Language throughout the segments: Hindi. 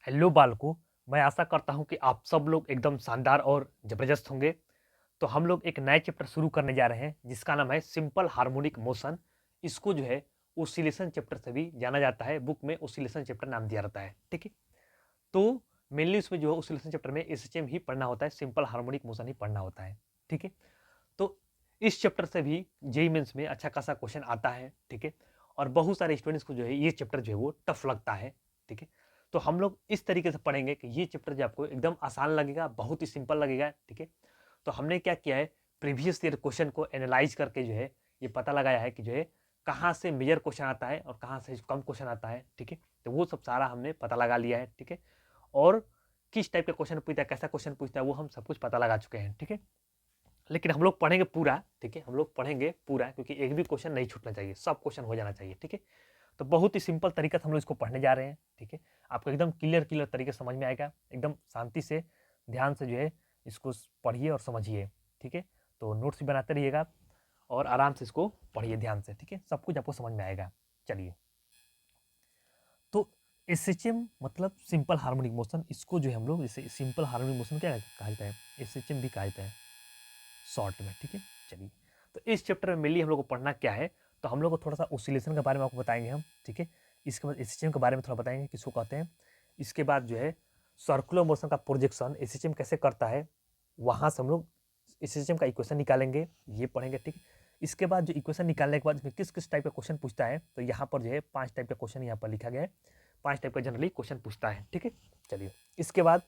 हेलो बालकों, मैं आशा करता हूँ कि आप सब लोग एकदम शानदार और ज़बरदस्त होंगे। तो हम लोग एक नए चैप्टर शुरू करने जा रहे हैं जिसका नाम है सिंपल हार्मोनिक मोशन। इसको जो है ओसिलेशन चैप्टर से भी जाना जाता है, बुक में ओसिलेशन चैप्टर नाम दिया रहता है, ठीक है। तो मेनली उसमें जो है ओसिलेशन चैप्टर में एसएचएम ही पढ़ना होता है, सिंपल हार्मोनिक मोशन ही पढ़ना होता है, ठीक है। तो इस चैप्टर से भी जेईई मेंस में अच्छा खासा क्वेश्चन आता है, ठीक है। और बहुत सारे स्टूडेंट्स को जो है ये चैप्टर जो है वो टफ लगता है, ठीक है। तो हम लोग इस तरीके से पढ़ेंगे कि ये चैप्टर जो आपको एकदम आसान लगेगा, बहुत ही सिंपल लगेगा, ठीक है। तो हमने क्या किया है, प्रीवियस ईयर क्वेश्चन को एनालाइज करके जो है ये पता लगाया है कि जो है कहाँ से मेजर क्वेश्चन आता है और कहाँ से कम क्वेश्चन आता है, ठीक है। तो वो सब सारा हमने पता लगा लिया है, ठीक है। और किस टाइप का क्वेश्चन पूछता है, कैसा क्वेश्चन पूछता है, वो हम सब कुछ पता लगा चुके हैं, ठीक है। लेकिन हम लोग पढ़ेंगे पूरा, ठीक है। हम लोग पढ़ेंगे पूरा क्योंकि एक भी क्वेश्चन नहीं छूटना चाहिए, सब क्वेश्चन हो जाना चाहिए, ठीक है। तो बहुत ही सिंपल तरीका से हम लोग इसको पढ़ने जा रहे हैं, ठीक है। आपको एकदम क्लियर क्लियर तरीके से समझ में आएगा, एकदम शांति से ध्यान से जो है इसको पढ़िए और समझिए, ठीक है। तो नोट्स भी बनाते रहिएगा और आराम से इसको पढ़िए ध्यान से, ठीक है। सब कुछ आपको समझ में आएगा। चलिए, तो एसएचएम मतलब सिंपल हार्मोनिक मोशन, इसको जो है हम लोग जैसे सिंपल हार्मोनिक मोशन क्या कहा जाता है, एसएचएम भी कहा जाता है शॉर्ट में, ठीक है। चलिए, तो इस चैप्टर में मेनली हम लोग को पढ़ना क्या है, तो हम लोग को थोड़ा सा ओसिलेशन के बारे में आपको बताएंगे हम, ठीक है। इसके बाद एसएचएम के बारे में थोड़ा बताएंगे किसको कहते हैं। इसके बाद जो है सर्कुलर मोशन का प्रोजेक्शन एसएचएम कैसे करता है, वहाँ से हम लोग एसएचएम का इक्वेशन निकालेंगे, ये पढ़ेंगे, ठीक है। इसके बाद जो इक्वेशन निकालने के बाद इसमें किस किस टाइप का क्वेश्चन पूछता है, तो यहाँ पर जो है 5 टाइप का क्वेश्चन यहाँ पर लिखा गया है, 5 टाइप का जनरली क्वेश्चन पूछता है, ठीक है। चलिए, इसके बाद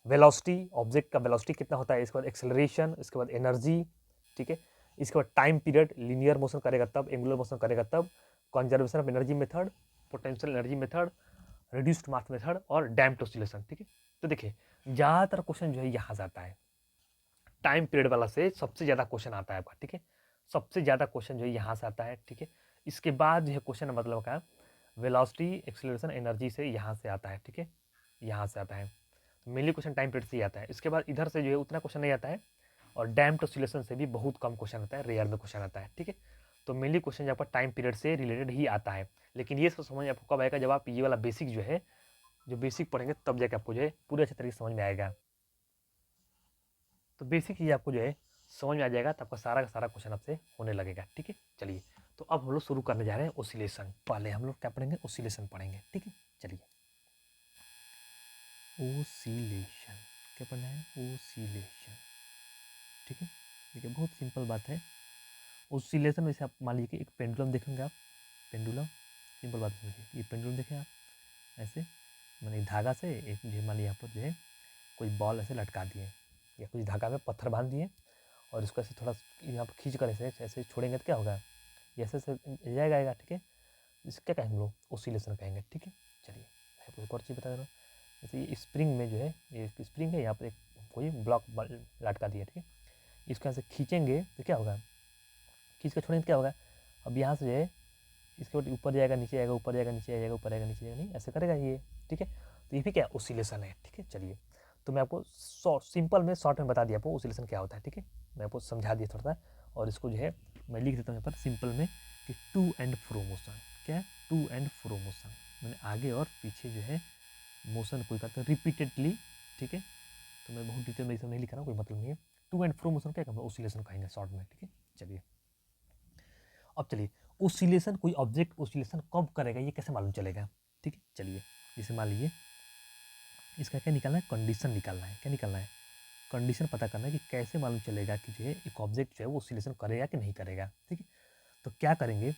वेलोसिटी, ऑब्जेक्ट का वेलोसिटी कितना होता है, इसके बाद एक्सेलरेशन, इसके बाद एनर्जी, ठीक है। इसके बाद टाइम पीरियड, लीनियर मोशन करेगा तब, एंगुलर मोशन करेगा तब, conservation of energy method, potential energy method, reduced mass method और डैम्प्ड ऑसिलेशन, ठीक है। तो देखिए, ज़्यादातर क्वेश्चन जो है यहाँ से आता है, टाइम पीरियड वाला से सबसे ज़्यादा क्वेश्चन आता है आपका, ठीक है। सबसे ज़्यादा क्वेश्चन जो है यहाँ से आता है, ठीक है। इसके बाद जो है क्वेश्चन मतलब का वेलोसिटी, एक्सेलरेशन, एनर्जी से यहाँ से आता है, ठीक है। यहाँ से आता है, मेनली क्वेश्चन टाइम पीरियड से ही आता है। इसके बाद इधर से जो है उतना क्वेश्चन नहीं आता है, और डैम्प्ड ऑसिलेशन से भी बहुत कम क्वेश्चन आता है, रेयर में क्वेश्चन आता है, ठीक है। तो मेनली क्वेश्चन यहाँ पर टाइम पीरियड से रिलेटेड ही आता है। लेकिन ये सब समझ आपको कब आएगा, जब आप ये वाला बेसिक जो है, जो बेसिक पढ़ेंगे तब जाके आपको जो है पूरे अच्छे तरीके से समझ में आएगा। तो बेसिक चीज़ आपको जो है समझ में आ जाएगा, तो आपका सारा का सारा क्वेश्चन आपसे होने लगेगा, ठीक है। चलिए, तो अब हम लोग शुरू करने जा रहे हैं ओसिलेशन। पहले हम लोग क्या पढ़ेंगे, ओसिलेशन पढ़ेंगे, ठीक है। चलिए, ओसिलेशन क्या पढ़ना है, ओसिलेशन, ठीक है। देखिए, बहुत सिंपल बात है। ओसिलेशन वैसे आप मान लीजिए कि एक पेंडुलम देखेंगे आप, पेंडुलम, सिंपल बात समझिए, ये पेंडुलम देखें आप, ऐसे मैंने धागा से एक जो मान लीजिए यहाँ पर जो है कोई बॉल ऐसे लटका दिए, या कुछ धागा में पत्थर बांध दिए, और इसको ऐसे थोड़ा यहाँ पर खींच कर ऐसे ऐसे छोड़ेंगे तो क्या होगा, ये ऐसे ऐसे जाएगा आएगा, ठीक है। इसे क्या कहेंगे हम लोग, ओसिलेशन कहेंगे, ठीक है। चलिए, मैं आपको एक और चीज़ बता रहा हूँ। जैसे ये स्प्रिंग में जो है, ये स्प्रिंग है, यहाँ पर एक कोई ब्लॉक लटका दिया, ठीक है। इसको यहाँ से खींचेंगे तो क्या होगा, खींच कर छोड़ेंगे तो क्या होगा, अब यहाँ से जो है इसके बाद ऊपर जाएगा, नीचे आएगा, ऊपर जाएगा, नीचे आएगा, ऊपर आएगा, नीचे जाएगा, नहीं ऐसे करेगा ये, ठीक है। तो ये भी क्या ओसिलेशन है, ठीक है। चलिए, तो मैं आपको सिंपल में शॉर्ट में बता दिया आपको ओसिलेशन क्या होता है, ठीक है। मैं आपको समझा दिया थोड़ा सा, और इसको जो है मैं लिख देता हूँ यहाँ पर सिंपल में कि टू एंड फ्रो मोशन, क्या है, टू एंड फ्रो मोशन, मैंने आगे और पीछे जो है मोशन कोई करते हैं रिपीटेडली, ठीक है। तो मैं बहुत डिटेल में इसे नहीं लिख रहा हूँ, कोई मतलब नहीं है। टू एंड फ्रो मोशन क्या कहते हैं, ओसिलेशन कहेंगे शॉर्ट में, ठीक है। चलिए, अब चलिए, ओसिलेशन, कोई ऑब्जेक्ट ओसिलेशन कब करेगा ये कैसे मालूम चलेगा, ठीक है। चलिए, जैसे मान लीजिए इसका क्या निकालना है, कंडीशन निकालना है, क्या निकालना है, कंडीशन पता करना है कि कैसे मालूम चलेगा कि जो है एक ऑब्जेक्ट जो है वो ओसिलेशन करेगा कि नहीं करेगा, ठीक है। तो क्या करेंगे,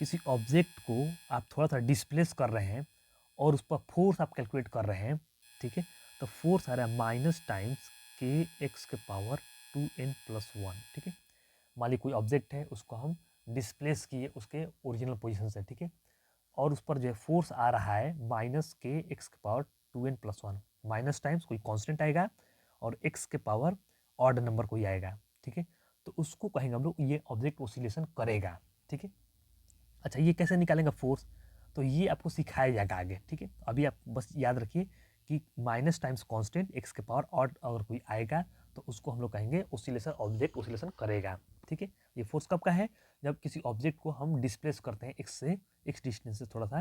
किसी ऑब्जेक्ट को आप थोड़ा सा डिस्प्लेस कर रहे हैं और उस पर फोर्स आप कैलकुलेट कर रहे हैं, ठीक है। तो फोर्स आ रहा है माइनस टाइम्स के एक्स के पावर 2n+1, ठीक है। मान लीजिए कोई ऑब्जेक्ट है, उसको हम डिस्प्लेस किए उसके ओरिजिनल पोजीशन से, ठीक है। और उस पर जो है फोर्स आ रहा है माइनस के एक्स के पावर 2n+1, माइनस टाइम्स कोई कांस्टेंट आएगा और एक्स के पावर ऑड नंबर कोई आएगा, ठीक है। तो उसको कहेंगे हम लोग ये ऑब्जेक्ट ओसिलेशन करेगा, ठीक है। अच्छा, ये कैसे निकालेंगे फोर्स, तो ये आपको सिखाया जाएगा आगे, ठीक है। अभी आप बस याद रखिए कि माइनस टाइम्स कांस्टेंट एक्स के पावर ऑड अगर कोई आएगा तो उसको हम लोग कहेंगे ओसिलेशन, ऑब्जेक्ट ओसिलेशन करेगा, ठीक है। ये फोर्स कब का है, जब किसी ऑब्जेक्ट को हम डिस्प्लेस करते हैं एक्स से, एक्स डिस्टेंस से थोड़ा सा,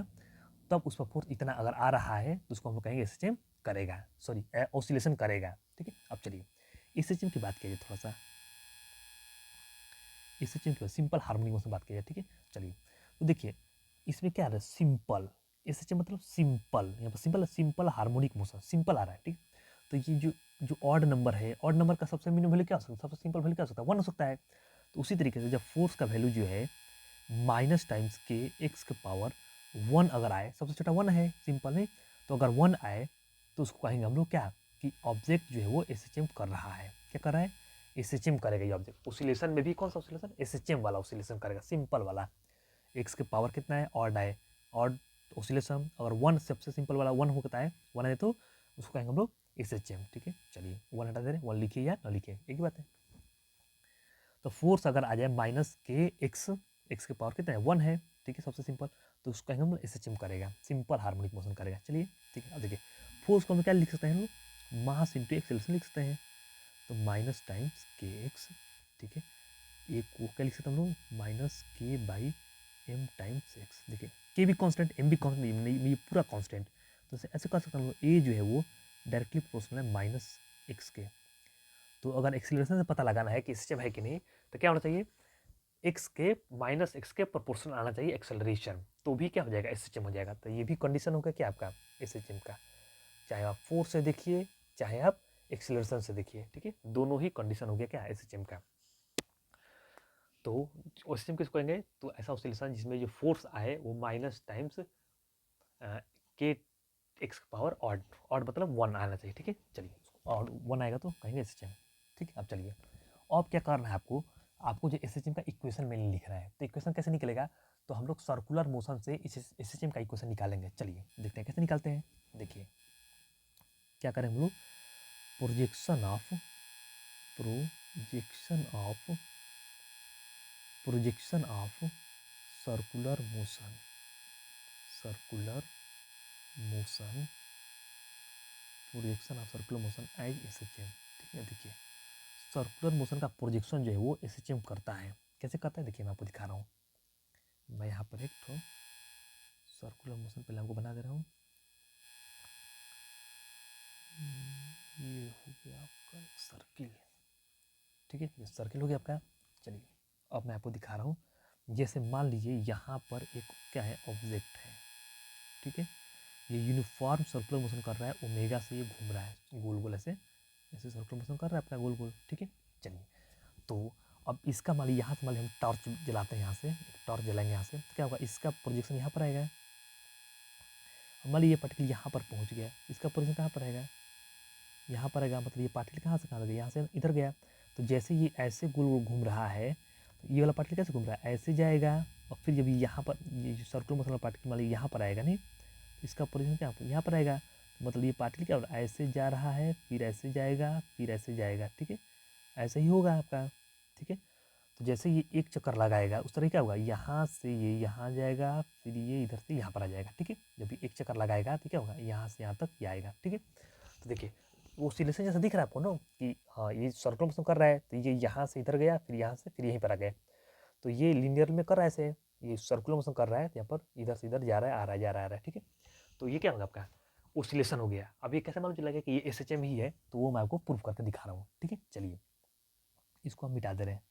तब उस पर फोर्स इतना अगर आ रहा है तो उसको हम लोग कहेंगे एसएचएम करेगा, सॉरी ऑसिलेशन करेगा। ठीक है, अब चलिए एसएचएम की बात कीजिए थोड़ा सा, एसएचएम की सिंपल हार्मोनिक मोशन बात कीजिए। ठीक है, चलिए तो देखिए इसमें क्या आ रहा है, सिंपल एसएचएम मतलब सिंपल, यहाँ पर simple simple harmonic motion simple आ रहा है। ठीक, तो ये जो ऑड नंबर है, ऑड नंबर का सबसे मिनिमम वैल्यू क्या हो सकता है, सबसे सिंपल वैल्यू क्या हो सकता है, 1 हो सकता है। तो उसी तरीके से जब फोर्स का वैल्यू जो है माइनस टाइम्स के एक्स के पावर 1 अगर आए, सबसे छोटा 1 है, सिंपल है, तो अगर 1 आए तो उसको कहेंगे हम लोग क्या कि ऑब्जेक्ट जो है वो एसएचएम कर रहा है। क्या कर रहा है, एसएचएम करेगा ये ऑब्जेक्ट। ऑसिलेशन में भी कौन सा ऑसिलेशन, एसएचएम वाला ऑसिलेशन करेगा, सिंपल वाला। एक्स के पावर कितना है, ऑड आए, ऑड ऑसिलेशन। अगर 1 सबसे सिंपल वाला 1 होता है, 1 है तो उसको कहेंगे हम लोग एसएचएम। ठीक है, चलिए 1 हटा दे रहे, 1 लिखिए या ना लिखिए, एक ही बात है। तो फोर्स अगर आ जाए माइनस के एक्स, एक्स के पावर कितना है 1 है, ठीक है, सबसे सिंपल, तो उसको कहेंगे हम लोग एसएचएम करेगा, सिंपल हार्मोनिक मोशन करेगा। चलिए ठीक है, अब देखिए फोर्स को हम क्या लिख सकते हैं हम लोग, मास इंटू एक्सेलरेशन लिख सकते हैं। तो माइनस टाइम्स के एक्स, ठीक है, एक को क्या लिख सकते हैं हम लोग, माइनस के बाई एम टाइम्स एक्स। देखिए के भी कांस्टेंट, एम भी कांस्टेंट, ये पूरा कांस्टेंट, तो ऐसे कर सकते हैं हम लोग, ए जो है वो डायरेक्टली प्रोपोर्शनल है माइनस एक्स के। तो अगर एक्सीलरेशन से पता लगाना है कि सिस्टम है कि नहीं, तो क्या होना चाहिए, एक्स के माइनस एक्स के प्रोपोर्शनल आना चाहिए एक्सेलरेशन, तो भी क्या हो जाएगा, एसएचएम हो जाएगा। तो ये भी कंडीशन होगा क्या आपका एसएचएम का, चाहे आप फोर्स से देखिए चाहे आप एक्सेलरेशन से देखिए। ठीक है, दोनों ही कंडीशन हो गया क्या एसएचएम का। तो ऑसिलेशन किसको कहेंगे, तो ऐसा ऑसिलेशन जिसमें जो फोर्स आए वो माइनस टाइम्स के एक्स पावर ऑड, ऑड मतलब 1 आना चाहिए। ठीक है, चलिए ऑड 1 आएगा तो कहेंगे एसएचएम। ठीक है, अब चलिए अब क्या करना है आपको, आपको जो एसएचएम का इक्वेशन मैंने लिख रहा है, तो इक्वेशन कैसे निकलेगा, तो हम लोग सर्कुलर मोशन से इस एसएचएम का इक्वेशन निकालेंगे। चलिए देखते हैं कैसे निकालते हैं। देखिए क्या करें हम लोग, projection of projection of projection of circular motion, circular motion, projection of circular motion as SHM. ठीक है, देखिए सर्कुलर मोशन का प्रोजेक्शन जो है वो एसएचएम करता है। कैसे करता है देखिए मैं आपको दिखा रहा हूँ। मैं यहाँ पर एक तो सर्कुलर मोशन पहले आपको बना दे रहा हूँ। ये हो गया आपका एक सर्किल। ठीक है, ये सर्किल हो गया आपका। चलिए अब मैं आपको दिखा रहा हूँ, जैसे मान लीजिए यहाँ पर एक क्या है, ऑब्जेक्ट है। ठीक है, ये यूनिफॉर्म सर्कुलर मोशन कर रहा है, ओमेगा से ये घूम रहा है गोल गोल, ऐसे ऐसे सर्कुलर मोशन कर रहा है अपना गोल गोल। ठीक है, चलिए तो अब इसका मान लीजिए यहाँ से मान लीजिए हम टॉर्च जलाते हैं, यहाँ से एक टॉर्च जलाएंगे यहाँ से, तो क्या होगा, इसका प्रोजेक्शन यहाँ पर आएगा। मान लीजिए ये पार्टिकल यहाँ पर पहुँच गया, इसका प्रोजेक्शन कहाँ पर आएगा, यहाँ पर आएगा, मतलब ये पार्टिकल कहाँ से कहाँ गया, यहाँ से इधर गया। तो जैसे ये ऐसे गोल गोल घूम रहा है, तो ये वाला पार्टिकल कैसे घूम रहा है, ऐसे जाएगा, और फिर जब यहाँ पर ये जो सर्कुलर मोशन वाला पार्टिकल मान लीजिए यहाँ पर आएगा, नहीं इसका पोजीशन क्या यहाँ पर आएगा, तो मतलब ये पार्टिकल क्या हो रहा है, ऐसे जा रहा है, फिर ऐसे जाएगा, फिर ऐसे जाएगा। ठीक है, ऐसे ही होगा आपका। ठीक है, तो जैसे ये एक चक्कर लगाएगा उस तरह क्या होगा, यहाँ से ये यहाँ जाएगा, फिर ये इधर से यहाँ पर आ जाएगा। ठीक है, जब ये एक चक्कर लगाएगा तो क्या होगा, यहाँ से यहाँ तक ये आएगा। ठीक है, तो देखिए वो ऑसिलेशन जैसा दिख रहा है आपको ना, कि हाँ ये सर्कुलर मोशन कर रहा है, तो ये यहाँ से इधर गया, फिर यहाँ से फिर यहीं पर आ गया। तो ये लीनियर में कर रहा है ऐसे, ये सर्कुलर मोशन कर रहा है, तो यहाँ पर इधर से इधर जा रहा है, आ रहा है, जा रहा है, आ रहा है। ठीक है, तो ये क्या होगा आपका ऑसिलेशन हो गया। अब ये कैसे मालूम चला गया कि ये एसएचएम ही है, तो वो मैं आपको प्रूव करके दिखा रहा हूँ। ठीक है, चलिए इसको हम मिटा दे रहे हैं।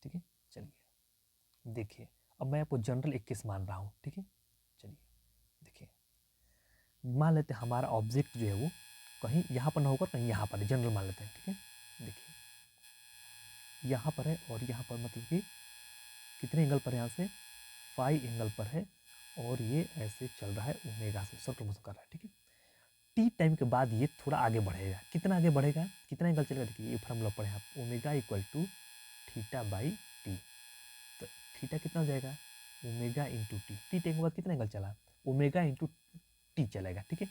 ठीक है, चलिए देखिए अब मैं आपको जनरल एक केस मान रहा हूँ। ठीक है, चलिए देखिए मान लेते हैं हमारा ऑब्जेक्ट जो है वो कहीं यहाँ पर ना होकर कहीं यहाँ पर है, जनरल मान लेते हैं। ठीक है, देखिए यहाँ पर है और यहाँ पर मतलब कि कितने एंगल पर है, यहाँ से 5 एंगल पर है, और ये ऐसे चल रहा है ओमेगा से, सर्कुलर मोशन कर रहा है। ठीक है, टी टाइम के बाद ये थोड़ा आगे बढ़ेगा, कितना आगे बढ़ेगा, कितना एंगल चलेगा, देखिए ये फार्मूला पढ़े आप, omega equal to theta by T. तो थीटा कितना हो जाएगा, omega into T, T time के बाद कितना एंगल चला, ओमेगा इंटू टी चलेगा। ठीक है,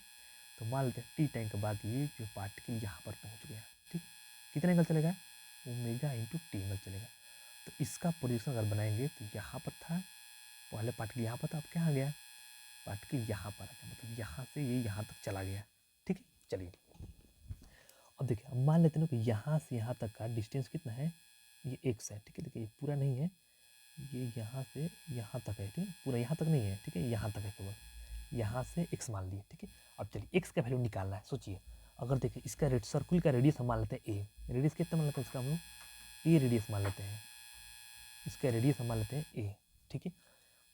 तो मान लेते हैं टी टाइम के बाद ये जो पार्टिकल यहाँ पर पहुँच गया। ठीक, कितना एंगल चलेगा, ओमेगा इंटू टी एंगल चलेगा। तो इसका पोजीशन अगर बनाएंगे तो यहाँ पर था, पहले पार्टिकल यहाँ पर था, अब कहाँ गया, पार्टिकल यहाँ पर आ गया, मतलब यहाँ से ये यहाँ तक चला गया। ठीक है, चलिए अब देखिए अब मान लेते हैं ना कि यहाँ से यहाँ तक का डिस्टेंस कितना है, ये x है। ठीक है, देखिए ये पूरा नहीं है, ये यहाँ से यहाँ तक है। ठीक है, पूरा यहाँ तक नहीं है, ठीक है, यहाँ तक है केवल। यहाँ से x मान लिए, ठीक है। अब चलिए x का वैल्यू निकालना है। सोचिए, अगर देखिए इसका सर्कुल का रेडियस हम मान लेते हैं a, रेडियस कितना मान लेते हैं इसका हम लोग a रेडियस मान लेते हैं, इसका रेडियस हम मान लेते हैं a, ठीक है।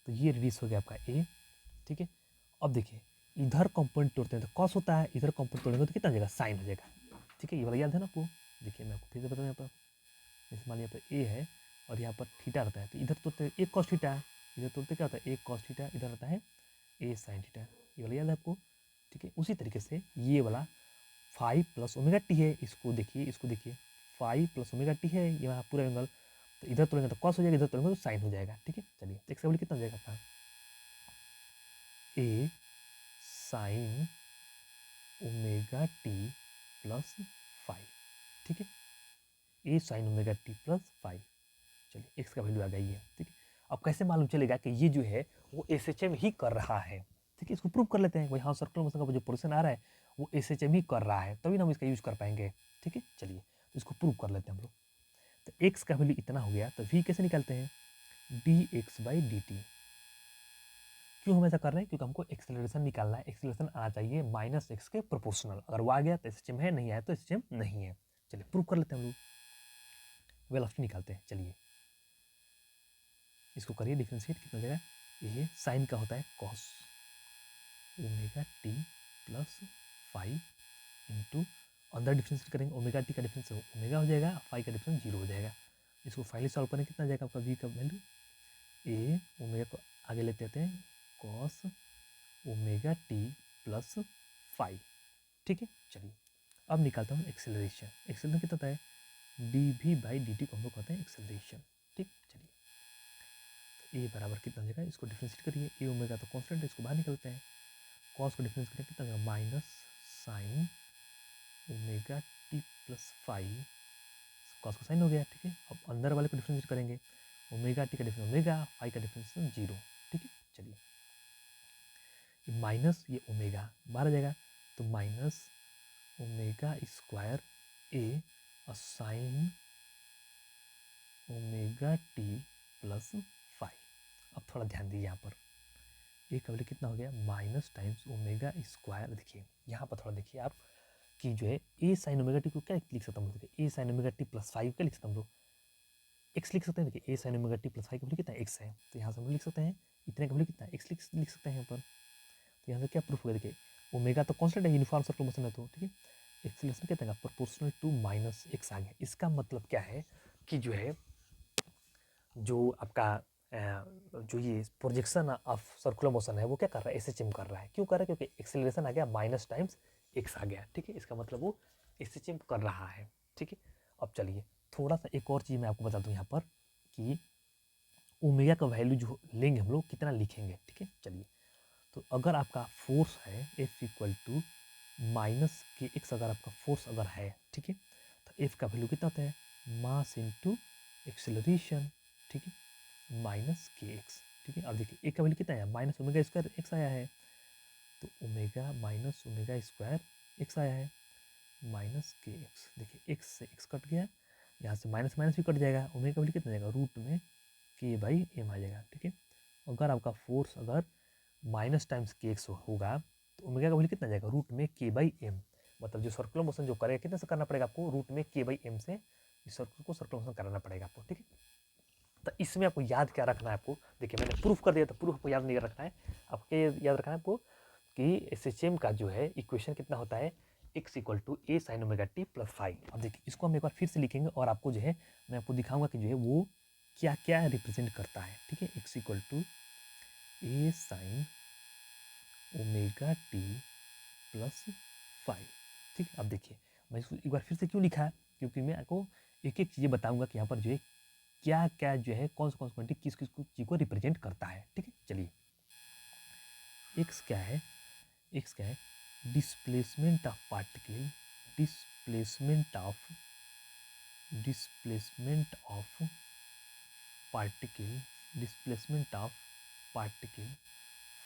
तो ये रेडियस हो गया आपका a, ठीक है। अब देखिए इधर कंपोनेंट तोड़ते हैं तो कॉस होता है, इधर कंपोनेंट तोड़ेंगे तो कितना हो जाएगा, साइन हो जाएगा, ठीक है। ये वाला याद है ना आपको। देखिए मैं आपको फिर से बताऊँ, यहाँ पर जैसे मान लिया यहाँ पर a है और यहाँ पर थीटा रहता है, तो इधर तोड़ते एक कॉस थीटा, इधर तोड़ते क्या होता है, एक कॉस थीटा, इधर रहता है a साइन थीटा, ये वाला याद है आपको, ठीक है। उसी तरीके से ये वाला 5 प्लस ओमेगा टी है, इसको देखिए 5 प्लस ओमेगा टी है ये वहाँ पूरा एंगल, तो इधर तोड़ेंगे तो कॉस हो जाएगा, इधर तोड़ेंगे तो साइन हो जाएगा, ठीक है। चलिए एक से कितना हो जाएगा आपका a sign omega T plus 5, ठीक है। a sign omega T plus 5, चलिए x का वैल्यू आ गई है, ठीक है। अब कैसे मालूम चलेगा कि ये जो है वो SHM ही कर रहा है, ठीक है। इसको प्रूव कर लेते हैं, वही हाँ सर्कुलर मोशन का जो पोर्शन आ रहा है वो SHM ही कर रहा है, तभी ना हम इसका यूज कर पाएंगे, ठीक है। चलिए तो इसको प्रूव कर लेते हैं हम लोग। तो x का वैल्यू इतना हो गया, तो v कैसे निकालते हैं, dx/dt। क्यों हम ऐसा कर रहे हैं, क्योंकि हमको एक्सेलरेशन निकालना है, एक्सेलरेशन आना चाहिए माइनस एक्स के प्रोपोर्शनल, अगर वो आ गया तो SHM है, नहीं आया तो SHM नहीं है। चलिए प्रूव कर लेते हैं हम लोग, वेलोसिटी निकालते हैं। चलिए इसको करिए डिफरेंशिएट, कितना हो जाएगा, ये साइन का होता है cos omega T plus 5 into अंदर डिफरेंशिएट करेंगे, ओमेगा टी का डिफरेंस ओमेगा हो जाएगा, 5 का डिफरेंस 0 हो जाएगा। इसको फाइनली सॉल्व करें कितना जाएगा आपका v का वैल्यू, ए ओमेगा को आगे लेते आते हैं कॉस ओमेगा टी प्लस 5, ठीक है। चलिए अब निकालता हूँ एक्सेलरेशन, एक्सेलरेशन कितना होता है dv/dt को हम लोग कहते हैं एक्सेलरेशन, ठीक। चलिए तो ए बराबर कितना हो जाएगा, इसको डिफरेंशिएट करिए, ए ओमेगा तो कांस्टेंट है, इसको बाहर निकलते हैं, कॉस को डिफरेंस करें कितना हो जाएगा, minus sine omega T plus 5, cos का साइन हो गया, ठीक है। अब अंदर वाले को डिफरेंशिएट करेंगे, ओमेगा टी का डिफरेंस ओमेगा, 5 का डिफरेंस 0, ठीक है। चलिए माइनस ये ओमेगा बाहर आ जाएगा, तो माइनस ओमेगा स्क्वायर ए साइन ओमेगा टी प्लस 5। अब थोड़ा ध्यान दीजिए यहाँ पर, ए का वैल्यू कितना हो गया, माइनस टाइम्स ओमेगा स्क्वायर। देखिए यहाँ पर थोड़ा देखिए आप कि जो है ए साइन ओमेगा टी को क्या लिख सकता हूँ, देखिए a sine omega T plus 5 क्या लिख सकता हम लोग, एक्स लिख सकते हैं। देखिए a sine omega T plus 5 का वैल्यू कितना एक्स है, तो यहाँ से हम लोग लिख सकते हैं इतने का वैल्यू कितना एक्स लिख सकते हैं यहाँ पर। तो यहाँ से क्या प्रूफ होगा, देखिए ओमेगा तो कांस्टेंट है, यूनिफॉर्म सर्कुलर मोशन है, तो ठीक है। एक्सेलरेशन कितना है, प्रोपोर्शनल टू माइनस एक्स आ गया। इसका मतलब क्या है कि जो है जो आपका जो ये प्रोजेक्शन ऑफ सर्कुलर मोशन है वो क्या कर रहा है, SHM कर रहा है। क्यों कर रहा है, क्योंकि एक्सेलरेशन आ गया माइनस टाइम्स एक्स आ गया, ठीक है। इसका मतलब वो SHM कर रहा है, ठीक है। अब चलिए थोड़ा सा एक और चीज़ मैं आपको बता दूँ यहाँ पर कि ओमेगा का वैल्यू जो लेंगे हम लोग कितना लिखेंगे, ठीक है। चलिए तो अगर आपका फोर्स है F इक्वल टू माइनस के एक्स, अगर आपका फोर्स अगर है, ठीक है, तो F का वैल्यू कितना होता है, मास इंटू एक्सेलरेशन, ठीक है, माइनस के एक्स, ठीक है। अब देखिए एक का वैल्यू कितना आया, माइनस ओमेगा स्क्वायर एक्स आया है, तो omega minus omega square x आया है, माइनस के एक्स। देखिए एक्स से एक्स कट गया, यहाँ से माइनस माइनस भी कट जाएगा, ओमेगा का वैल्यू कितना जाएगा, रूट में k/m आ जाएगा, ठीक है। अगर आपका फोर्स अगर माइनस टाइम्स के एक्स होगा तो ओमेगा का वैल्यू कितना जाएगा, रूट में k/m, मतलब जो सर्कुलर मोशन जो करेगा कितने से करना पड़ेगा आपको, रूट में k/m से इस सर्कुलर को सर्कुलर मोशन कराना पड़ेगा आपको, ठीक है। तो इसमें आपको याद क्या रखना है, आपको देखिए मैंने प्रूफ कर दिया, तो प्रूफ आपको याद नहीं रखना है, आपको याद रखना है आपको कि SHM का जो है इक्वेशन कितना होता है, x equal to A sine omega T plus 5। अब देखिए इसको हम एक बार फिर से लिखेंगे और आपको जो है मैं आपको दिखाऊंगा कि जो है वो क्या क्या रिप्रेजेंट करता है, ठीक है। x equal to A sine omega T plus 5, ठीक है। अब देखिए मैं इसको एक बार फिर से क्यों लिखा है, क्योंकि मैं आपको एक एक चीज़ें बताऊंगा कि यहाँ पर जो है क्या क्या जो है कौन सा क्वांटिटी किस किस चीज़ को रिप्रेजेंट करता है, ठीक है। चलिए x क्या है, x क्या है, displacement of particle, displacement of displacement of particle displacement of particle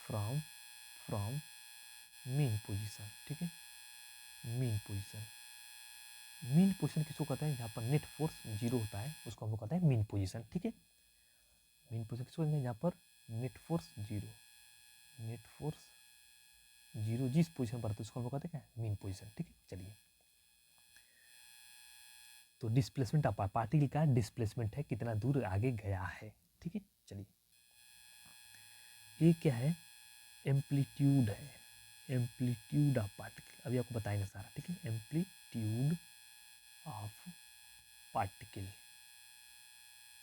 from from mean position, ठीक है। मीन पोजीशन, मीन पोजीशन किसको कहते हैं, जहाँ पर नेट फोर्स 0 होता है उसको हम लोग कहते हैं मीन पोजीशन, ठीक है। मीन पोजीशन किसको कहते हैं, जहाँ पर net force 0, net force zero जिस पोजीशन पर रहता है उसको हम लोग कहते हैं क्या, मीन पोजीशन। ठीक है, चलिए तो डिस्प्लेसमेंट ऑफ पार्टिकल का डिस्प्लेसमेंट है, कितना दूर आगे गया है। ठीक है, चलिए ये क्या है, एम्पलीट्यूड है, एम्पलीट्यूड ऑफ पार्टिकल, अभी आपको बताएंगे सारा। ठीक है, एम्पलीट्यूड ऑफ पार्टिकल।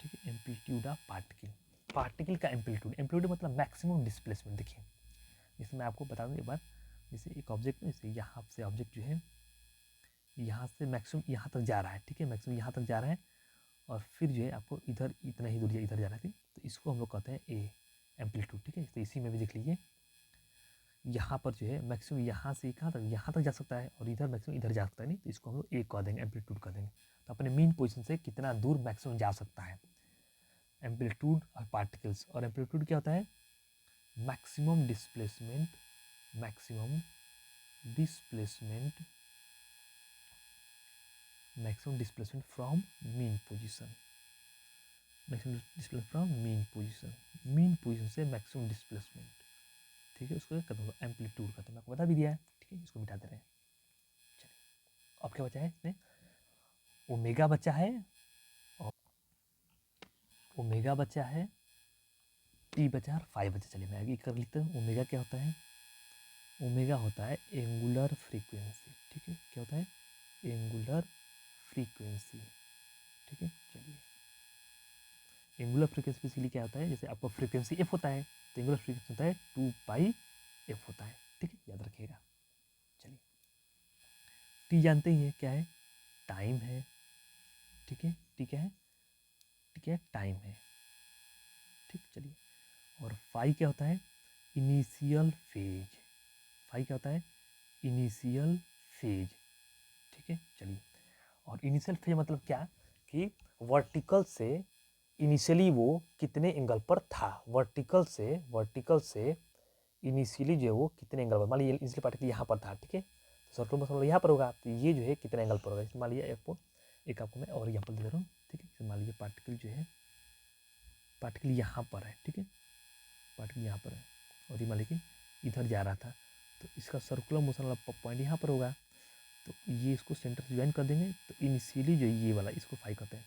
ठीक है, एम्पलीट्यूड ऑफ पार्टिकल, पार्टिकल का एम्पलीट्यूड, एम्पलीट्यूड मतलब मैक्सिमम डिस्प्लेसमेंट। देखिए जैसे मैं आपको बता दूँ एक बार, जैसे एक ऑब्जेक्ट, जैसे यहाँ से ऑब्जेक्ट जो है यहाँ से मैक्सिमम यहाँ तक जा रहा है। ठीक है, मैक्सिमम यहाँ तक जा रहा है और फिर जो है आपको इधर इतना ही दूरी इधर जा रहा है। तो इसको हम लोग कहते हैं ए एम्पलीट्यूड। ठीक है, तो इसी में भी देख लीजिए यहाँ पर जो है मैक्सिमम यहाँ से कहाँ तक, यहाँ तक जा सकता है और इधर मैक्सिमम इधर जा सकता है नहीं, तो इसको हम लोग ए कह देंगे, एम्पलीट्यूड कह देंगे। तो अपने मीन पोजीशन से कितना दूर मैक्सिमम जा सकता है, एम्पलीट्यूड ऑफ पार्टिकल्स। और एम्पलीट्यूड क्या होता है, maximum displacement, maximum displacement, maximum displacement from mean position, maximum displacement from mean position, mean position से मैक्सिमम डिस्प्लेसमेंट। ठीक है, उसको कहते हैं एम्पलीट्यूड कहते हैं, मैं आपको बता भी दिया है। ठीक है, इसको मिटा दे रहे हैं। चलिए अब क्या बचा है इसमें, ओमेगा बचा है, और ओमेगा बचा है, टी बचा है और फाई बचा। चलिए मैं आगे कर लिखता हूँ। ओमेगा क्या होता है, ओमेगा होता है एंगुलर फ्रीक्वेंसी। ठीक है, क्या होता है, एंगुलर फ्रीक्वेंसी। ठीक है, चलिए एंगुलर फ्रीक्वेंसी बेसिकली क्या होता है, जैसे आपका फ्रीक्वेंसी एफ होता है तो एंगुलर फ्रीक्वेंसी होता है 2π/f होता है। ठीक है, याद रखिएगा। चलिए टी जानते ही है क्या है, टाइम है। ठीक है, टी क्या है, टी क्या है, टाइम है। ठीक, चलिए और फाई क्या होता है, इनिशियल फेज। फाई क्या होता है, इनिशियल फेज। ठीक है, चलिए और इनिशियल फेज मतलब क्या कि वर्टिकल से इनिशियली वो कितने एंगल पर था, वर्टिकल से इनिशियली जो है वो कितने एंगल पर, मान लीजिए इनिशियल पार्टिकल यहाँ पर था। ठीक है, तो सर्कुलर मोशन यहाँ पर होगा, तो ये जो है कितने एंगल पर होगा। मान लीजिए एक आपको मैं और एग्जाम्पल दे रहा हूँ। ठीक है, मान लीजिए पार्टिकल जो है, पार्टिकल यहाँ पर है। ठीक है, पार्टिकल यहाँ पर है और ये मान लीजिए इधर जा रहा था, तो इसका सर्कुलर मोशन वाला पॉइंट यहाँ पर होगा, तो ये इसको सेंटर से ज्वाइन कर देंगे। तो इनिशियली जो ये वाला, इसको फाई कहते हैं,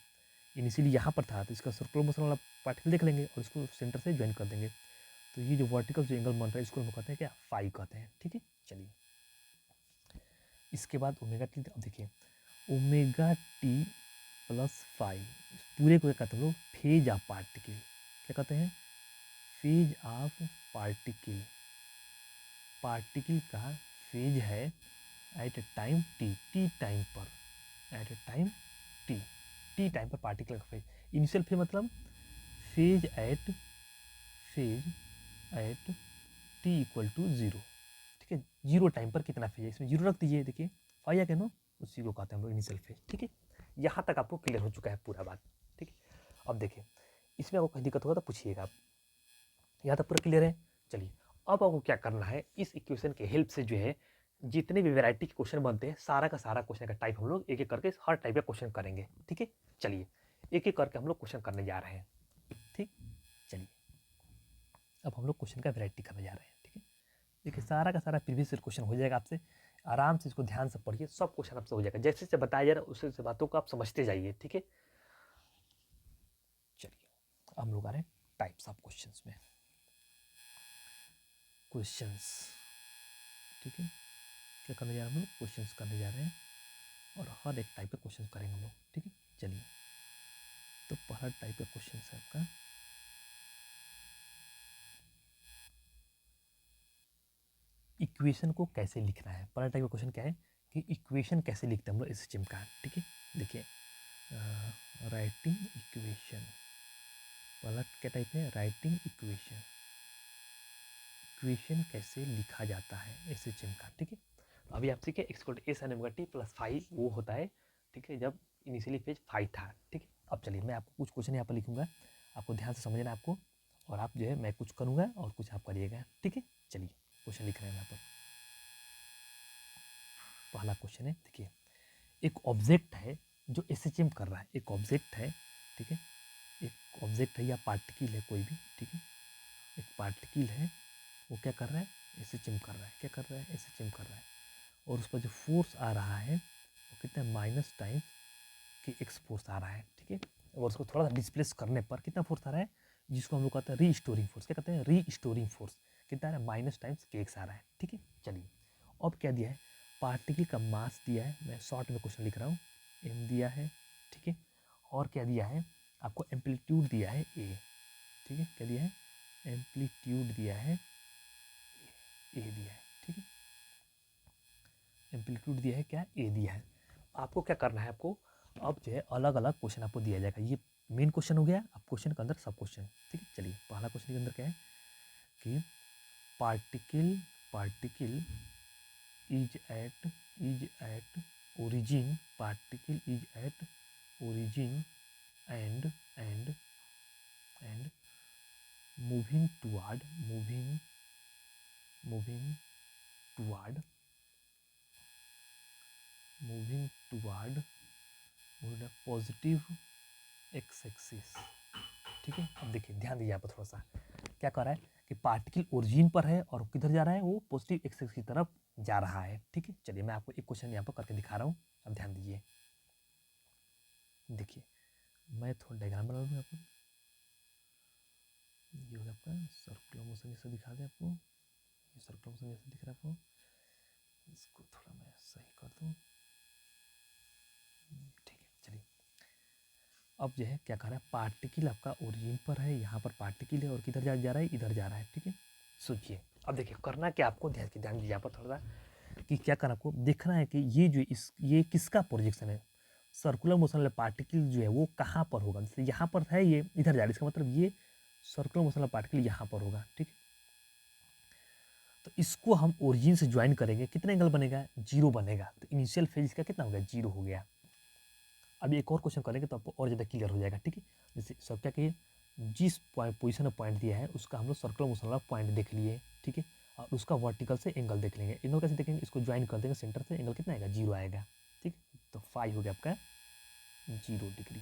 इनिशियली यहाँ पर था तो इसका सर्कुलर मोशन वाला पार्टिकल देख लेंगे और इसको सेंटर से ज्वाइन कर देंगे। तो ये जो वर्टिकल जो एंगल बन रहा है इसको हम कहते हैं क्या, फाई कहते हैं। ठीक है, चलिए इसके बाद ओमेगा टी। अब देखिए ओमेगा टी प्लस फाई, पूरे को क्या कहते हैं हम लोग, फेज ऑफ पार्टिकल। क्या कहते हैं, फेज ऑफ पार्टिकल। पार्टिकल का फेज है at a time t, T time पर, at a time t, T time पर पार्टिकल का फेज। इनिशियल फेज मतलब phase at t equal to 0। ठीक है, 0 टाइम पर कितना फेज है, इसमें 0 रख दीजिए। देखिए फाई आ गया ना, उसी को कहते हैं हम लोग इनिशियल फेज। ठीक है, यहाँ तक आपको क्लियर हो चुका है पूरा बात। ठीक है, अब देखिए इसमें आपको कहीं दिक्कत होगा तो पूछिएगा आप, यहाँ तक पूरा क्लियर है। चलिए अब आपको क्या करना है, इस इक्वेशन के हेल्प से जो है जितने भी वैरायटी के क्वेश्चन बनते हैं सारा का सारा क्वेश्चन का टाइप हम लोग एक एक करके हर टाइप का क्वेश्चन करेंगे। ठीक है, चलिए एक एक करके हम लोग क्वेश्चन करने जा रहे हैं। ठीक, चलिए अब हम लोग क्वेश्चन का वैरायटी करने जा रहे हैं। ठीक है, देखिए सारा का सारा प्रीवियस क्वेश्चन हो जाएगा आपसे, आराम से इसको ध्यान से पढ़िए, सब क्वेश्चन आपसे हो जाएगा, जैसे जैसे बताया जा रहा है उस बातों को आप समझते जाइए। ठीक है, चलिए हम लोग आ रहे हैं टाइप्स ऑफ क्वेश्चंस में, क्वेश्चंस। ठीक है, क्या करने जा रहे हैं हम लोग, क्वेश्चंस करने जा रहे हैं और हर एक टाइप का क्वेश्चन करेंगे हम लोग। ठीक है, चलिए तो पहला टाइप का क्वेश्चन है आपका, इक्वेशन को कैसे लिखना है। पहला टाइप का क्वेश्चन क्या है कि इक्वेशन कैसे लिखते हैं हम लोग इस सिस्टम का। ठीक है, देखिए राइटिंग इक्वेशन, पहला क्या टाइप है, राइटिंग इक्वेशन, इक्वेशन कैसे लिखा जाता है इस सिस्टम का। ठीक है, अभी आप सीखे X equal to A sine omega T plus phi, वो होता है। ठीक है, जब इनिशियली फेज फाई था। ठीक है, अब चलिए मैं आपको कुछ क्वेश्चन यहाँ पर लिखूंगा, आपको ध्यान से समझना है आपको, और आप जो है मैं कुछ करूँगा और कुछ आप करिएगा। ठीक है, चलिए क्वेश्चन लिख रहे हैं यहाँ पर। पहला क्वेश्चन है, देखिए एक ऑब्जेक्ट है जो एसएचएम कर रहा है, एक ऑब्जेक्ट है। ठीक है, एक ऑब्जेक्ट है या पार्टिकल है कोई भी। ठीक है, एक पार्टिकल है वो क्या कर रहा है, ऐसे चिमक रहा है, क्या कर रहा है, ऐसे चिमक रहा है, और उस पर जो फोर्स आ रहा है वो कितना माइनस टाइम्स कि एक्स फोर्स आ रहा है, ठीक है। और उसको थोड़ा सा डिस्प्लेस करने पर कितना फोर्स आ रहा है, जिसको हम लोग कहते हैं रीस्टोरिंग फोर्स, क्या कहते हैं, रीस्टोरिंग फोर्स, कितना है, माइनस टाइम्स के एक्स आ रहा है, ठीक है। चलिए अब क्या दिया है, पार्टिकल का मास दिया है, मैं शॉर्ट में क्वेश्चन लिख रहा हूँ, एम दिया है, ठीक है। और क्या दिया है आपको, एम्पलीट्यूड दिया है ए, ठीक है, क्या दिया है, एम्पलीट्यूड दिया है ए दिया है, ठीक है, एम्पलीट्यूड दिया है, क्या, ए दिया है। आपको क्या करना है, आपको अब जो है अलग अलग क्वेश्चन आपको दिया जाएगा, ये मेन क्वेश्चन हो गया, अब क्वेश्चन के अंदर सब क्वेश्चन, ठीक है। चलिए पहला क्वेश्चन के अंदर क्या है कि particle particle is at origin, particle is at origin and moving toward toward positive x axis, ठीक है। अब देखिए ध्यान दीजिए यहाँ पर थोड़ा सा, क्या कर रहा है कि पार्टिकल ओरिजिन पर है और किधर जा रहा है, वो पॉजिटिव एक्स एक्सिस की तरफ जा रहा है, ठीक है। चलिए मैं आपको एक क्वेश्चन यहाँ पर करके दिखा रहा हूँ, अब ध्यान दीजिए। देखिए मैं थोड़ा डायग्राम बना लूँ यहाँ पर, ये होगा आपका सर्कुलर मोशन जैसे दिखा दे आपको, ये सर्कुलर मोशन जैसे दिख रहा है आपको, इसको थोड़ा मैं सही कर दूँ, ठीक है। चलिए अब जो है क्या कर रहा है, पार्टिकल आपका ओरिजिन पर है, यहाँ पर पार्टिकल है और किधर जा रहा है, इधर जा रहा है, ठीक है। सोचिए अब देखिए करना क्या आपको, ध्यान दीजिए यहाँ पर थोड़ा सा कि क्या करना, आपको देखना है कि ये जो ये किसका प्रोजेक्शन है, सर्कुलर मोशन वाला पार्टिकल जो है वो कहाँ पर होगा, जैसे यहाँ पर है, ये इधर जा रहा है, इसका मतलब ये सर्कुलर मोशन वाला पार्टिकल यहाँ पर होगा, ठीक है। तो इसको हम ओरिजिन से ज्वाइन करेंगे, कितना एंगल बनेगा, 0 बनेगा, तो इनिशियल फेज इसका कितना हो गया, 0 हो गया। अभी एक और क्वेश्चन करेंगे तो आपको और ज़्यादा क्लियर हो जाएगा, ठीक है। जैसे सब क्या कहिए, जिस पोजीशन में पॉइंट दिया है उसका हम लोग सर्कुलर मोशन वाला पॉइंट देख लिए, ठीक है, और उसका वर्टिकल से एंगल देख लेंगे, एंगल कैसे देखेंगे, इसको ज्वाइन कर देंगे सेंटर से, एंगल कितना आएगा, 0 आएगा, ठीक। तो फाई हो गया आपका 0 डिग्री,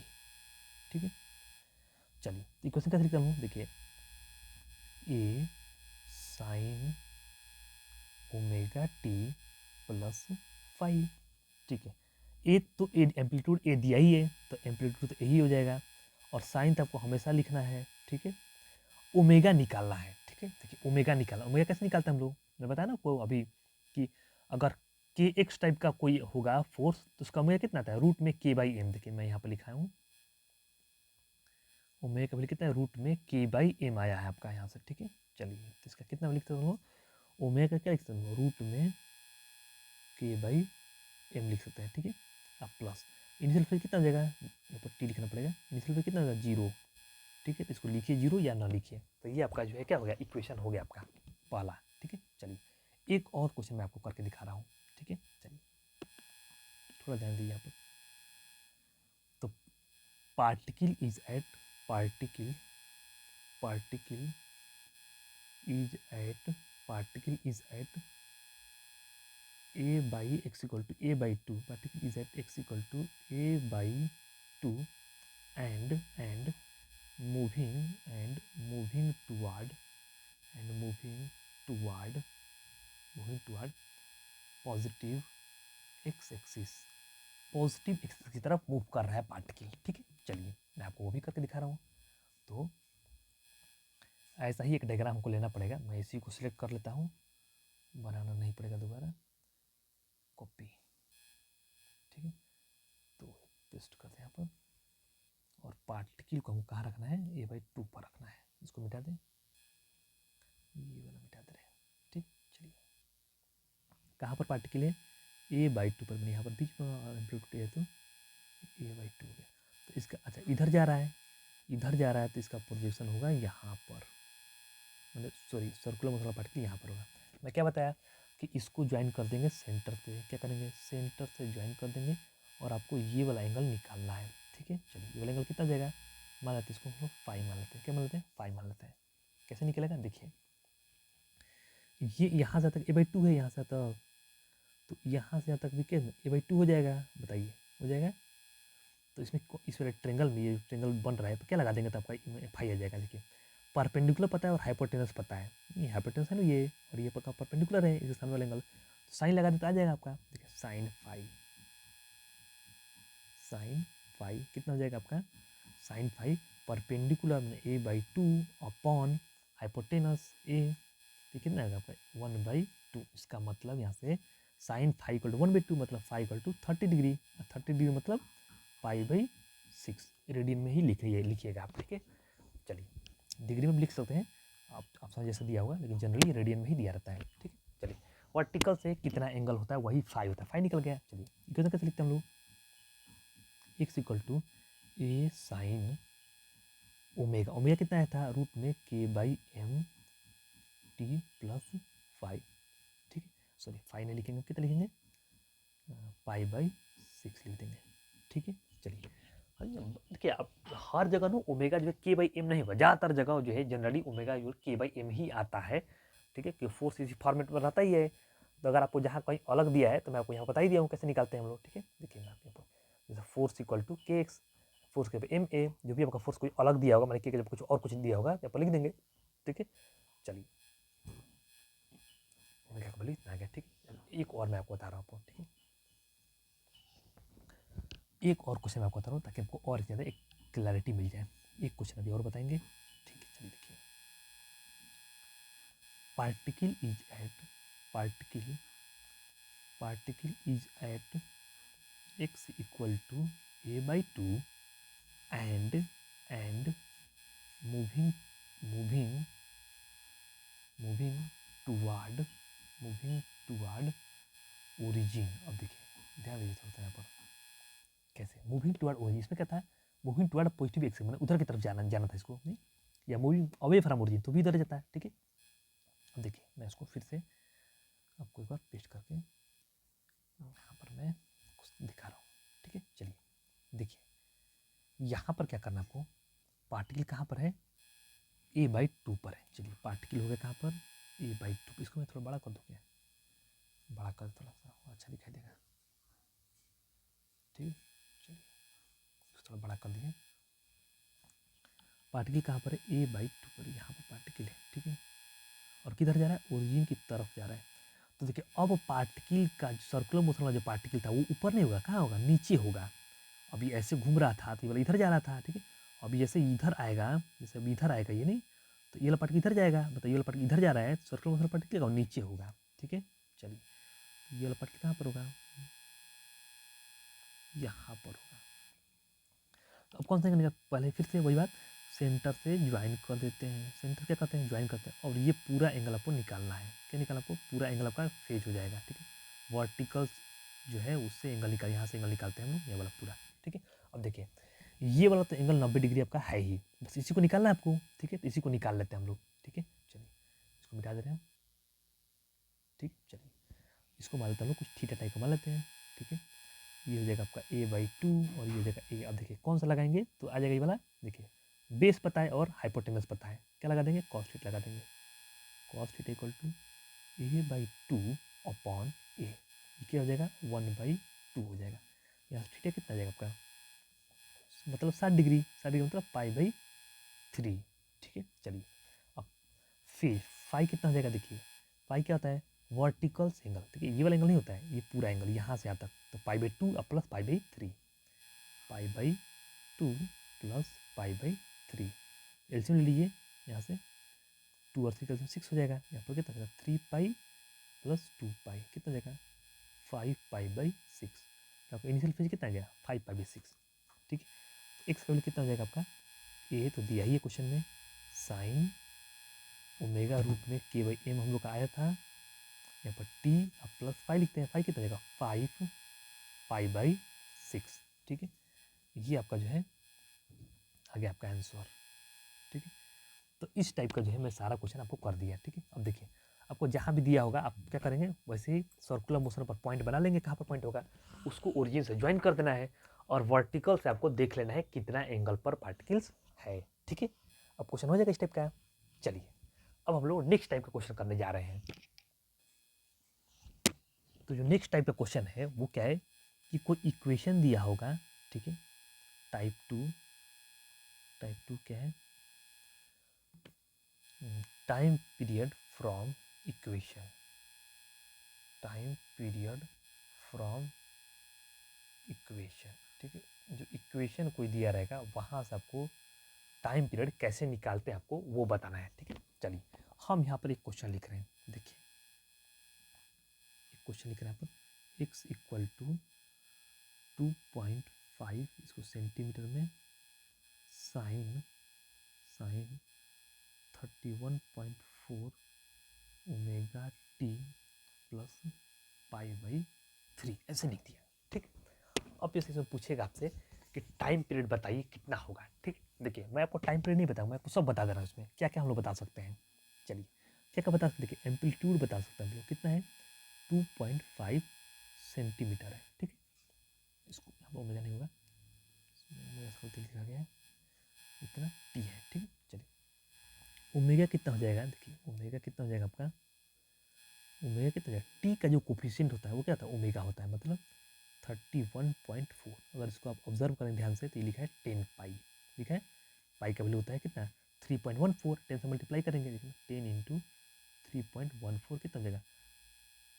ठीक है। चलिए इक्वेशन कैसे लिखता हूँ, देखिए a sine omega T plus five, ठीक है। ए तो एम्पलीट्यूड ए दिया ही है तो एम्पलीट्यूड तो यही हो जाएगा, और साइन तो आपको हमेशा लिखना है, ठीक है। ओमेगा निकालना है, ठीक है। देखिए ओमेगा निकालना, ओमेगा कैसे निकालते हैं हम लोग, मैं बताया ना आपको अभी कि अगर के एक्स टाइप का कोई होगा फोर्स तो उसका ओमेगा कितना आता है, रूट में के बाई एम, देखिए मैं यहाँ पर लिखा हूँ, ओमेगा का वैल्यू कितना है, रूट में के बाई एम आया है आपका यहाँ से, ठीक है। चलिए तो इसका कितना लिखते हो, ओमेगा का क्या लिख सकते हो, रूट में के बाई एम लिख सकते हैं, ठीक है। अब प्लस इनिशियल फेज कितना हो जाएगा, यहाँ पर टी लिखना पड़ेगा, इनिशियल फेज कितना होगा, 0, ठीक है। तो इसको लिखिए 0 या ना लिखिए, तो ये आपका जो है क्या हो गया, इक्वेशन हो गया आपका पहला, ठीक है। चलिए एक और क्वेश्चन मैं आपको करके दिखा रहा हूँ, ठीक है। चलिए थोड़ा ध्यान दीजिए यहाँ पर, तो particle is at particle particle particle is at a by x equal to a by 2, particle is at x equal to a by 2 and moving and moving toward positive x axis, positive axis की तरफ मूव कर रहा है पार्टिकल, ठीक है। चलिए मैं आपको वो भी करके दिखा रहा हूँ, तो ऐसा ही एक डायग्राम हमको लेना पड़ेगा, मैं इसी को सिलेक्ट कर लेता हूँ, बनाना नहीं पड़ेगा दोबारा, कॉपी, ठीक है। तो पेस्ट करते हैं यहाँ पर, और पार्टिकल को हमको कहाँ रखना है, ए बाई 2 पर रखना है, इसको मिटा दें, ये वाला मिटा दे रहे हैं, ठीक। चलिए कहाँ पर पार्टिकल है, ए बाई 2 पर, मैंने यहाँ पर बीच में एम्पलीट्यूड है तो ए बाई 2 हो गया, तो इसका अच्छा इधर जा रहा है, तो इसका प्रोजेक्शन होगा यहाँ पर, मतलब सॉरी सर्कुलर मोशन वाला पार्टिकल यहाँ पर होगा। मैं क्या बताया कि इसको ज्वाइन कर देंगे सेंटर से, क्या करेंगे, सेंटर से ज्वाइन कर देंगे, और आपको ये वाला एंगल निकालना है, ठीक है। चलिए ये वाला एंगल कितना जाएगा, मान लेते हैं इसको हम लोग फाइव मान लेते हैं, क्या मान लेते हैं, फाइव मान लेते हैं। कैसे निकलेगा, देखिए ये यहाँ से तक ए बाई 2 है, यहाँ से तक, तो यहाँ से यहाँ तक भी क्या ए बाई 2 हो जाएगा, बताइए हो जाएगा। तो इसमें इस वाले ट्रेंगल में, ये ट्रेंगल बन रहा है तो क्या लगा देंगे तो आपका फाइव आ जाएगा, देखिए परपेंडिकुलर पता है और हाइपोटेनस पता है, ये हाइपोटेनस है ना ये, और ये पक्का परपेंडिकुलर है इसके सामने वाला एंगल, तो साइन लगा दें तो आ जाएगा आपका, देखिए साइन फाई कितना हो जाएगा आपका, साइन फाई परपेंडिकुलर में a/2 अपॉन हाइपोटेनस a, तो कितना आएगा आपका 1/2। इसका मतलब यहाँ से साइन फाई इक्वल टू 1/2 मतलब phi equal to 30 degree, 30 degree मतलब पाई/6 रेडियन में ही लिखिएगा आप, ठीक है। चलिए डिग्री में भी लिख सकते हैं आप समझ जैसे दिया होगा, लेकिन जनरली रेडियन में ही दिया रहता है, ठीक है। चलिए वर्टिकल से कितना एंगल होता है वही फाई होता है, फाई निकल गया। चलिए इक्वेशन कैसे लिखते हैं हम लोग, x equal to A sine omega, omega कितना आया था रूट में k/m t प्लस फाइव, ठीक है। सॉरी फाइव नहीं लिखेंगे, कितना लिखेंगे पाई/6 लिख देंगे, ठीक है। चलिए देखिए आप हर जगह ना ओमेगा जो है k/m नहीं होगा, ज़्यादातर जगह जो है जनरली ओमेगा जो k/m ही आता है, ठीक है, कि फोर्स इसी फॉर्मेट में रहता ही है। तो अगर आपको जहाँ कहीं अलग दिया है तो मैं आपको यहाँ बता ही दिया हूँ कैसे निकालते हैं हम लोग, ठीक है। देखिए मैं आपको जैसे force equal to kx, force के एम ए, जो भी आपका फोर्स कोई अलग दिया होगा, मैंने के जब कुछ और कुछ दिया होगा तो आप लिख देंगे, ठीक है। चलिए ओमेगा का वैल्यू इतना आ गया, ठीक है। एक और मैं आपको बता रहा हूँ, ठीक है, एक और क्वेश्चन मैं आपको बता रहा हूँ ताकि आपको और ज़्यादा एक क्लैरिटी मिल जाए। एक क्वेश्चन अभी और बताएंगे, ठीक है। चलिए देखिए particle is at x equal to a/2 and moving toward origin. अब देखिए ध्यान दीजिए थोड़ा सा यहाँ पर, कैसे मूविंग टुवार्ड ओरिजिन, इसमें क्या था, मूविंग टुवार्ड पॉजिटिव एक्स, मैंने उधर की तरफ जाना था इसको, नहीं, या मूविंग अवे फ्रॉम ओरिजिन तो भी इधर जाता है, ठीक है। अब देखिए मैं इसको फिर से आपको एक बार पेस्ट करके यहाँ पर मैं कुछ दिखा रहा हूँ, ठीक है। चलिए देखिए यहाँ पर क्या करना है आपको, पार्टिकल कहाँ पर है, a/2 पर है। चलिए पार्टिकल हो गया कहाँ पर, a/2, इसको मैं थोड़ा बड़ा कर दूँ क्या, बड़ा कर थोड़ा सा अच्छा दिखाई देगा, ठीक है। चलिए थोड़ा बड़ा कर दिए, पार्टिकल कहाँ पर है, a/2 पर, यहाँ पर पार्टिकल है, ठीक है, और किधर जा रहा है, ओरिजिन की तरफ जा रहा है। तो देखिए अब पार्टिकल का सर्कुलर मोशन वाला जो पार्टिकल था वो ऊपर नहीं होगा, कहाँ होगा, नीचे होगा। अभी ऐसे घूम रहा था तो ये वाला इधर जा रहा था, ठीक है। अभी जैसे इधर आएगा, जैसे अभी इधर आएगा ये, नहीं तो ये वाला पार्टिकल इधर जाएगा, मतलब ये वाला पार्टिकल इधर जा रहा है, सर्कुलर मोशन पार्टिकल और नीचे होगा, ठीक है। चलिए ये वाला पार्टिकल कहाँ पर होगा, यहाँ पर होगा। तो अब कौन सा निकलेगा, पहले फिर से वही बात, सेंटर से ज्वाइन कर देते हैं, सेंटर क्या करते हैं, ज्वाइन करते हैं, और ये पूरा एंगल आपको निकालना है, क्या निकालना आपको, पूरा एंगल आपका फेज हो जाएगा, ठीक है। वर्टिकल जो है उससे एंगल निकाल, यहाँ से एंगल निकालते हैं हम लोग, ये वाला पूरा, ठीक है। अब देखिए ये वाला तो एंगल 90 डिग्री आपका है ही, बस इसी को निकालना है आपको, ठीक है। तो इसी को निकाल लेते हैं हम लोग, ठीक है। चलिए इसको मिटा दे रहे हैं, ठीक। चलिए इसको मान लेते हैं हम लोग, कुछ थीटा टाइप का मान लेते हैं, ठीक है। ये हो जाएगा आपका a/2 और ये हो जाएगा a। अब देखिए कौन सा लगाएंगे तो आ जाएगा ये वाला, देखिए बेस पता है और हाइपोटेनस पता है, क्या लगा देंगे, कॉस थीटा लगा देंगे, cos theta equal to a/2 upon a, ये क्या हो जाएगा 1/2 हो जाएगा। यहाँ थीटा कितना आ जाएगा आपका, मतलब 60 डिग्री मतलब पाई/3, ठीक है। चलिए अब फिर फाई कितना हो जाएगा, देखिए फाई क्या होता है, वर्टिकल एंगल, ठीक है, ये वाला एंगल नहीं होता है, ये पूरा एंगल यहाँ से यहाँ तक, तो पाई/2 प्लस पाई/3, पाई/2 प्लस पाई/3, एलसीएम ले लीजिए यहाँ से, 2 और 3 एलसीएम 6 हो जाएगा, यहाँ पर कितना 3 पाई प्लस 2 पाई कितना हो जाएगा 5 पाई/6, तो आपका इनिशियल फेज कितना आ गया 5 पाई/6, ठीक है। एक्स का वैल्यू कितना हो जाएगा आपका, ए तो दिया ही है क्वेश्चन में, साइन ओमेगा रूट में k/m हम लोग का आया था, यहाँ पर टी अब प्लस फाइव लिखते हैं, फाइव कितना जाएगा 5 पाई/6, ठीक है। ये आपका जो है आ गया आपका आंसर, ठीक है। तो इस टाइप का जो है मैं सारा क्वेश्चन आपको कर दिया, ठीक है। अब देखिए आपको जहाँ भी दिया होगा आप क्या करेंगे, वैसे ही सर्कुलर मोशन पर पॉइंट बना लेंगे, कहाँ पर पॉइंट होगा उसको ओरिजिन से ज्वाइन कर देना है, और वर्टिकल से आपको देख लेना है कितना एंगल पर पार्टिकल्स है, ठीक है। अब क्वेश्चन हो जाएगा इस टाइप का। चलिए अब हम लोग नेक्स्ट टाइप का क्वेश्चन करने जा रहे हैं। तो जो नेक्स्ट टाइप का क्वेश्चन है वो क्या है कि कोई इक्वेशन दिया होगा, ठीक है, टाइप टू क्या है, time period from equation, time period from equation, ठीक है। जो इक्वेशन कोई दिया रहेगा वहाँ से आपको टाइम पीरियड कैसे निकालते हैं आपको वो बताना है, ठीक है। चलिए हम यहाँ पर एक क्वेश्चन लिख रहे हैं, देखिए एक क्वेश्चन लिख रहे हैं यहाँ पर x इक्वल टू 2.5, इसको सेंटीमीटर में, साइन 31.4 ओमेगा टी प्लस π/3 ऐसे लिख दिया, ठीक। अब जैसे इसमें पूछेगा आपसे कि टाइम पीरियड बताइए कितना होगा, ठीक। देखिए मैं आपको टाइम पीरियड नहीं बताऊँ, मैं आपको सब बता दे रहा हूँ इसमें क्या क्या हम लोग बता सकते हैं। चलिए क्या क्या बता सकते, देखिए एम्पलीट्यूड बता सकते हैं हम लोग, कितना है 2.5 सेंटीमीटर है, ठीक है। इसको यहाँ पर ओमेगा नहीं होगा, लिखा गया है इतना टी है, ठीक है। चलिए ओमेगा कितना हो जाएगा, देखिए ओमेगा कितना हो जाएगा आपका, ओमेगा कितना हो जाएगा, टी का जो कोफिशिएंट होता है वो क्या होता है, ओमेगा होता है, मतलब 31.4। अगर इसको आप ऑब्जर्व करें ध्यान से तो ये लिखा है 10 पाई, लिखा है पाई का वैल्यू होता है कितना 3.14, 10 से मल्टीप्लाई करेंगे, देखिए 10 इंटू 3.14 कितना हो जाएगा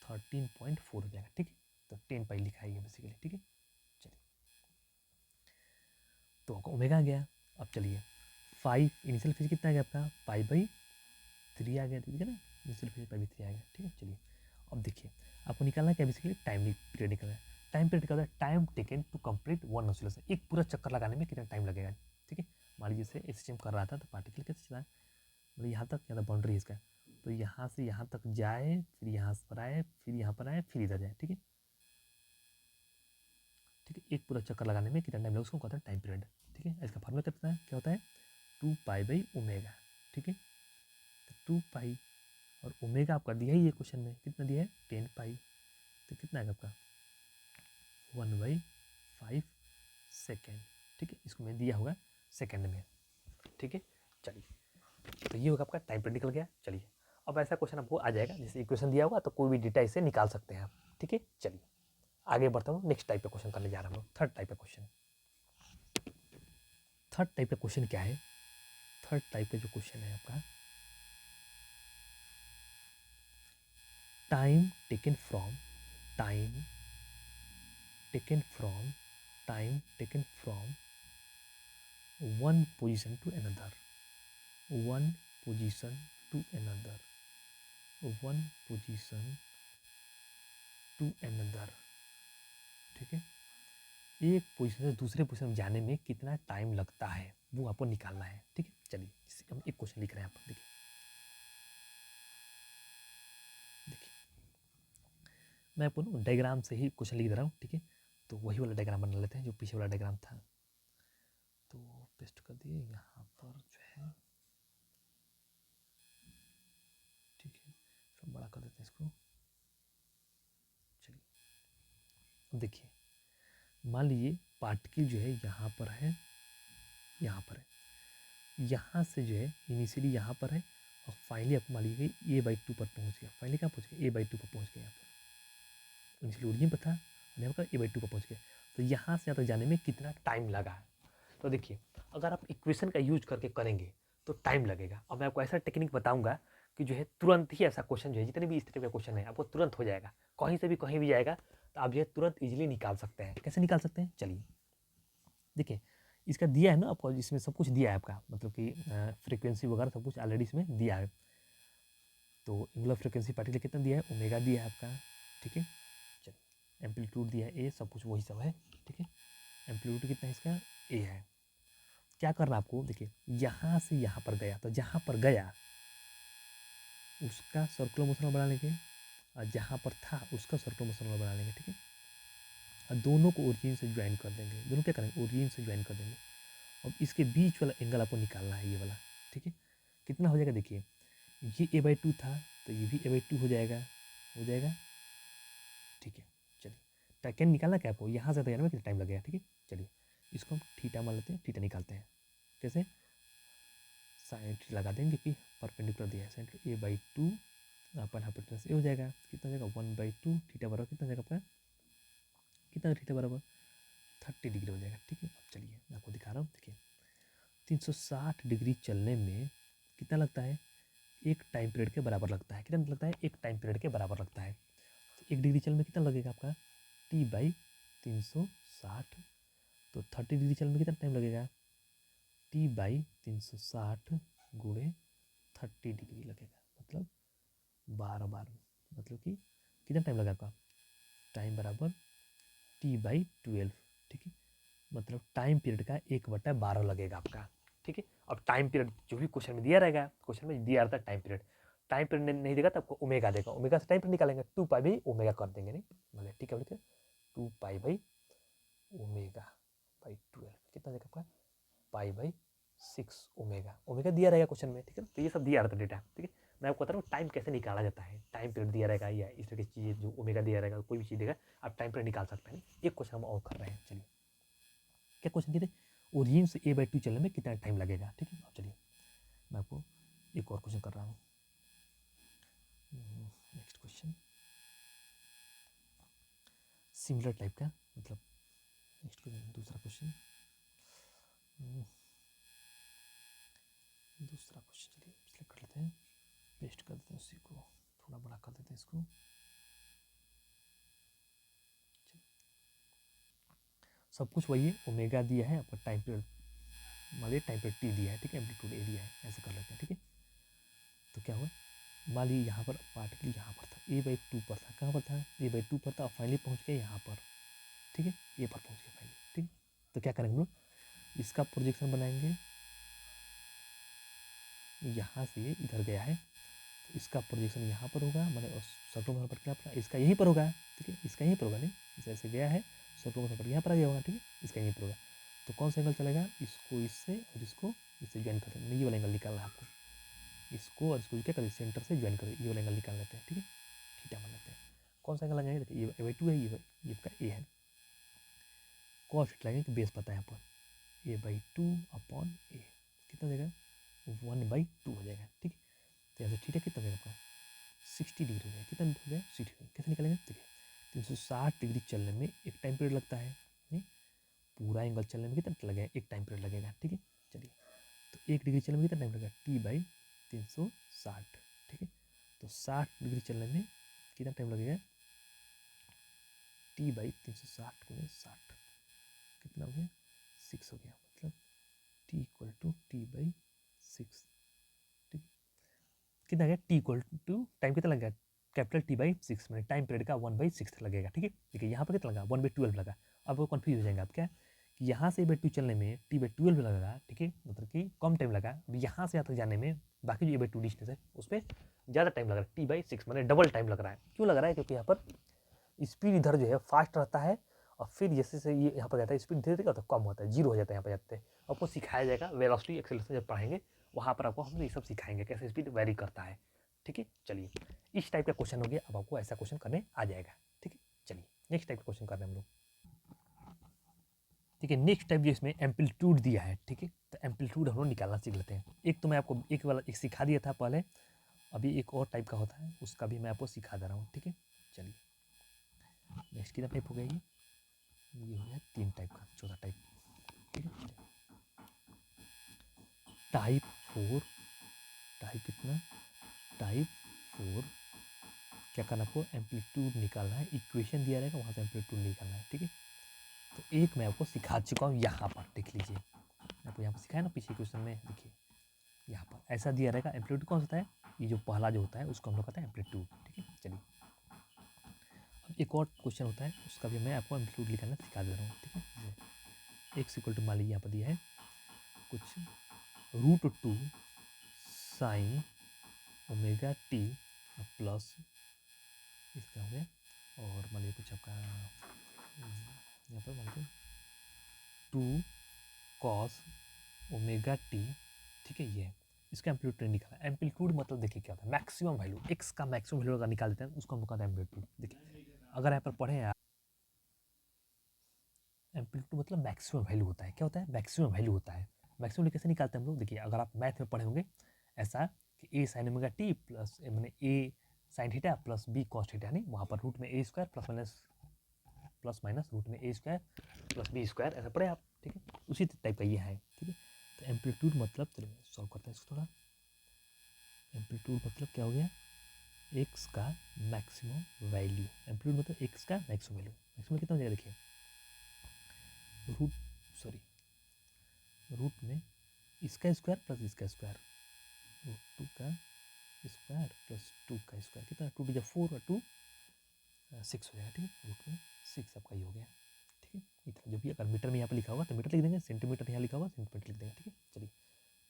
13.4 हो जाएगा, ठीक है। तो 10 पाई लिखा है ये बेसिकली, ठीक है। चलिए तो ओमेगा आ गया। अब चलिए 5 इनिशियल फेज कितना आ गया आपका π/3 आ गया, ठीक है ना, इनिशियल फेज π/3 आ गया, ठीक है। चलिए अब देखिए आपको निकालना क्या बेसिकली टाइम पीरियड निकालना है। टाइम पीरियड क्या होता है, time taken to complete one oscillation, एक पूरा चक्कर लगाने में कितना टाइम लगेगा, ठीक है। मान लीजिए जैसे एसएचएम कर रहा था तो पार्टिकल कैसे चला, मतलब यहाँ तक यहाँ बाउंड्री है इसका, तो यहाँ से यहाँ तक जाए, फिर यहाँ पर आए, फिर यहाँ पर आए, फिर इधर जाए, ठीक है। ठीक है, एक पूरा चक्कर लगाने में कितना टाइम लगेगा उसको कहते हैं टाइम पीरियड, ठीक है। इसका फॉर्मूला कितना है, क्या होता है 2π/ओमेगा, ठीक है। तो 2 पाई और ओमेगा आपका दिया ही है क्वेश्चन में, कितना दिया है 10 पाई, तो कितना आएगा आपका 1/5 सेकेंड, ठीक है। इसको मैं दिया होगा सेकेंड में, ठीक है। चलिए तो ये होगा आपका टाइम पीरियड निकल गया। चलिए अब ऐसा क्वेश्चन आपको आ जाएगा जैसे इक्वेशन दिया होगा तो कोई भी डेटा इसे निकाल सकते हैं आप, ठीक है। चलिए आगे बढ़ता हूँ, नेक्स्ट टाइप का क्वेश्चन करने जा रहा हूँ, थर्ड टाइप का क्वेश्चन। थर्ड टाइप का क्वेश्चन क्या है, थर्ड टाइप का जो क्वेश्चन है आपका time taken from, time taken from, time taken from one position to another, one position to another, one position to another, ठीक है। एक पोजीशन से दूसरे पोजीशन में जाने में कितना टाइम लगता है वो आपको निकालना है, ठीक है। चलिए हम एक क्वेश्चन लिख रहे हैं, आप देखिए देखिए मैं आपको डायग्राम से ही क्वेश्चन लिख दे रहा हूँ, ठीक है। तो वही वाला डायग्राम बना लेते हैं जो पीछे वाला डायग्राम था, तो पेस्ट कर दिए यहाँ पर जो है, ठीक है। थोड़ा बड़ा कर देते हैं इसको। चलिए अब देखिए मान लीजिए पार्टिकल जो है यहाँ पर है, यहाँ पर है, यहाँ से जो है इनिशियली यहाँ पर है और फाइनली आपको मान लीजिए a/2 पर पहुँच गया, फाइनली कहाँ पहुँच गया a/2 पर पहुँच गया, यहाँ पर इनिशियली ओरिजिन पर था और यहाँ पर a/2 पर पहुँच गया। तो यहाँ से यहाँ तक जाने में कितना टाइम लगा है, तो देखिए अगर आप इक्वेशन का यूज करके करेंगे तो टाइम लगेगा। अब मैं आपको ऐसा टेक्निक बताऊंगा कि जो है तुरंत ही ऐसा क्वेश्चन जो है, जितने भी इस तरह का क्वेश्चन है आपको तुरंत हो जाएगा, कहीं से भी कहीं भी जाएगा तो आप जो है तुरंत इजीली निकाल सकते हैं। कैसे निकाल सकते हैं, चलिए देखिए इसका दिया है ना आपको, इसमें सब कुछ दिया है आपका, मतलब कि फ्रीक्वेंसी वगैरह सब कुछ ऑलरेडी इसमें दिया है। तो एंगुलर फ्रीक्वेंसी पार्टिकल कितना दिया है, ओमेगा दिया है आपका, ठीक है। चलिए एम्पलीट्यूड दिया है ए, सब कुछ वही सब है, ठीक है। एम्पलीट्यूड कितना है इसका ए है। क्या करना आपको, देखिए यहाँ से यहाँ पर गया तो जहाँ पर गया उसका सर्कुलर मोशन बना लेंगे और जहाँ पर था उसका सर्कुलर मोशन बना लेंगे, ठीक है। और दोनों को ओरिजिन से ज्वाइन कर देंगे, दोनों क्या करेंगे ओरिजिन से ज्वाइन कर देंगे। अब इसके बीच वाला एंगल आपको निकालना है, ये वाला, ठीक है। कितना हो जाएगा, देखिए ये a/2 था तो ये भी a/2 हो जाएगा, हो जाएगा, ठीक है। चलिए टैकेन निकालना क्या आपको, यहाँ से तैयार में कितना टाइम लगेगा, ठीक है। चलिए इसको हम थीटा मान लेते हैं, थीटा निकालते हैं कैसे, साइन लगा देंगे कि परपेंडिकुलर दिया है, सेंटर a/2 अपन हाइपोटेनस ए हो जाएगा, कितना हो जाएगा 1/2, थीटा बराबर कितना हो जाएगा आपका, कितना थीटा बराबर 30 डिग्री हो जाएगा, ठीक है। अब चलिए मैं आपको दिखा रहा हूँ, देखिए 360 डिग्री चलने में कितना लगता है, एक टाइम पीरियड के बराबर लगता है। कितना लगता है? एक टाइम पीरियड के बराबर लगता है। तो 1 डिग्री चलन में कितना लगेगा आपका? T/360। तो 30 डिग्री चलन में कितना टाइम लगेगा? T/360 गुणे 30 डिग्री लगेगा, मतलब 12 बार, मतलब कि कितना टाइम लगा आपका? टाइम बराबर T/12, ठीक है, मतलब टाइम पीरियड का 1/12 लगेगा आपका, ठीक है। अब टाइम पीरियड जो भी क्वेश्चन में दिया रहेगा, क्वेश्चन में दिया रहता है टाइम पीरियड नहीं देगा तो आपको ओमेगा देगा, ओमेगा से टाइम पीरियड निकालेंगे, 2π ओमेगा कर देंगे, नहीं मतलब ठीक है, बोलिए 2π/ओमेगा/12 कितना देगा आपका? π/6 ओमेगा, ओमेगा दिया रहेगा क्वेश्चन में, ठीक है। तो ये सब दिया रहता है डेटा, ठीक है। मैं आपको बता रहा हूँ टाइम कैसे निकाला जाता है, टाइम पीरियड दिया रहेगा या इस तरह की चीज़ें जो ओमेगा दिया रहेगा, कोई भी चीज़ देगा आप टाइम पीरियड निकाल सकते हैं। एक क्वेश्चन हम और कर रहे हैं, चलिए क्या क्वेश्चन दिए थे? ओरिजिन से A/2 चलने में कितना टाइम लगेगा, ठीक है। अब चलिए मैं आपको एक और क्वेश्चन कर रहा हूँ। नेक्स्ट क्वेश्चन सिमिलर टाइप का, मतलब नेक्स्ट क्वेश्चन दूसरा क्वेश्चन चलिए सिलेक्ट कर लेते हैं, पेस्ट कर देते हैं, उसी को थोड़ा बड़ा कर देते हैं इसको। सब कुछ वही है, ओमेगा दिया है आपका, टाइम पीरियड मान लीजिए टाइम पीरियड T दिया है, ठीक है, एम्पलीट्यूड A दिया है, ऐसे कर लेते हैं, ठीक है। तो क्या हुआ, मान लीजिए यहाँ पर पार्टिकल यहाँ पर था, A/2 पर था, कहाँ पर था? A/2 पर था, और फाइनली पहुँच गया यहाँ पर, ठीक है, A पर पहुँच गया फाइनली, ठीक। तो क्या करेंगे हम लोग, इसका प्रोजेक्शन बनाएंगे, यहाँ से इधर गया है तो इसका प्रोजेक्शन यहाँ पर होगा, मतलब सर्कुलर पर क्या पड़ा, इसका यहीं पर होगा, ठीक है, इसका यहीं पर होगा, नहीं जैसे गया है सर्कुलर पर यहाँ पर आ गया होगा, ठीक है, इसका यहीं पर होगा। तो कौन सा एंगल चलेगा? इसको इससे और इसको इससे ज्वाइन कर देंगे, ये वाला एंगल निकालना है आपको, इसको और इसको क्या करें, सेंटर से ज्वाइन करें, ये वाला एंगल निकाल लेते हैं, ठीक है, थीटा मान लेते हैं। कौन सा एंगल लगाएंगे? देखिए ये A/2 है, ये आपका A है, कॉस थीटा लगेंगे, बेस पता है यहाँ पर A/2/A कितना देगा? 1/2 हो जाएगा, ठीक है। तो यहाँ से थीटा कितना देगा आपका? 60 डिग्री हो जाएगा, कितना हो गया? 60 डिग्री। कैसे निकालेंगे? देखिए 360 डिग्री चलने में एक टाइम पीरियड लगता है, नहीं पूरा एंगल चलने में कितना लगेगा? एक टाइम पीरियड लगेगा, ठीक है। चलिए तो 1 डिग्री चलने में कितना टाइम लगेगा? T/360, ठीक है। तो 60 डिग्री चलने में कितना टाइम लगेगा? T/360 गुणे 60 कितना हो गया? 6 हो गया, मतलब T=T/6, ठीक। कितना आ गया? T= टाइम कितना लगेगा? कैपिटल T/6 में टाइम पीरियड का 1/6 लगेगा, ठीक है। देखिए यहाँ पर कितना लगा? 1/12 लगा। अब वो कन्फ्यूज हो जाएंगे आप, क्या कि यहाँ से A/2 चलने में T/12 लगेगा, ठीक है, मतलब कि कम टाइम लगा। अब यहाँ से यहाँ तक जाने में बाकी जो A/2 डिस्टेंस है उस पर ज़्यादा टाइम लग रहा है, T/6 मतलब डबल टाइम लग रहा है। क्यों लग रहा है? क्योंकि यहाँ पर स्पीड इधर जो है फास्ट रहता है, और फिर जैसे से ये यहाँ पर जाता है स्पीड धीरे धीरे कम होता है, जीरो हो जाता है यहाँ पर जाते हैं। आपको सिखाया जाएगा वेलोसिटी एक्सेलरेशन जब पढ़ाएंगे, वहाँ पर आपको हम ये सब सिखाएंगे कैसे स्पीड वेरी करता है, ठीक है। चलिए इस टाइप का क्वेश्चन हो गया, अब आपको ऐसा क्वेश्चन करने आ जाएगा, ठीक है। चलिए नेक्स्ट टाइप का क्वेश्चन कर रहे हैं हम लोग, ठीक है। नेक्स्ट टाइप जो इसमें एम्पलीट्यूड दिया है, ठीक है, तो एम्पलीट्यूड हम लोग निकालना सीख लेते हैं। एक तो मैं आपको एक वाला एक सिखा दिया था पहले, अभी एक और टाइप का होता है उसका भी मैं आपको सिखा दे रहा हूँ, ठीक है। चलिए नेक्स्ट कितना टाइप हो गया? ये हो गया 3 टाइप का, चौथा टाइप, ठीक है। टाइप 4, टाइप कितना? टाइप 4 क्या करना आपको? एम्पलीट्यूड निकालना है, इक्वेशन दिया रहेगा वहाँ से एम्पलीट्यूड निकालना है, ठीक है। तो एक मैं आपको सिखा चुका हूँ यहाँ पर, देख लीजिए आपको यहाँ पर सिखाया ना पिछले क्वेश्चन में, देखिए यहाँ पर ऐसा दिया रहेगा। एम्पलीट्यूड कौन सा होता है? ये जो पहला जो होता है उसको हम लोग कहते हैं एम्पलीट्यूड, ठीक है। चलिए अब एक और क्वेश्चन होता है, उसका भी मैं आपको एम्पलीट्यूड निकालना सिखा दे रहा हूँ, ठीक है। x मान लीजिए यहाँ पर दिया है कुछ √2 sin ओमेगा टी प्लस इसका हो गया, और मान लीजिए कुछ आपका यहाँ पर मान लीजिए 2 cos ओमेगा टी, ठीक है। ये इसका एम्पलीट्यूड निकाला। एम्पलीट्यूड मतलब देखिए क्या होता है? मैक्सिमम वैल्यू, एक्स का मैक्सिमम वैल्यू अगर निकाल देते हैं उसको हम कहते हैं एम्पलीट्यूड। देखिए अगर यहाँ पर पढ़े आप, एम्पलीट्यूड मतलब मैक्सिमम वैल्यू होता है। क्या होता है? मैक्सिमम वैल्यू होता है। मैक्सिमम वैल्यू कैसे निकालते हैं हम लोग? देखिए अगर आप मैथ में पढ़े होंगे ऐसा कि a sine omega T plus मैंने a sine theta plus b cos theta, नहीं वहाँ पर रूट में a square plus minus root में a square plus B square, ऐसा पढ़े आप, ठीक है। उसी टाइप का ये है, ठीक है। तो एम्पलीट्यूड मतलब चलिए सॉल्व करते हैं इसको थोड़ा। एम्पलीट्यूड मतलब क्या हो गया, एक्स का मैक्सिमम वैल्यू। एम्पलीट्यूड मतलब एक्स का मैक्सिमम वैल्यू। मैक्सिमम कितना हो जाएगा देखिए, रूट में इसका स्क्वायर प्लस इसका स्क्वायर, रूट टू का स्क्वायर प्लस टू का स्क्वायर, कितना, टू टू जा 4 और 2 6 हो जाएगा। ठीक है, रूट में 6 आपका ये हो गया। ठीक है, इतना जो भी अगर मीटर में यहाँ पे लिखा होगा तो मीटर लिख देंगे, सेंटीमीटर यहाँ लिखा होगा सेंटीमीटर लिख देंगे। ठीक है, चलिए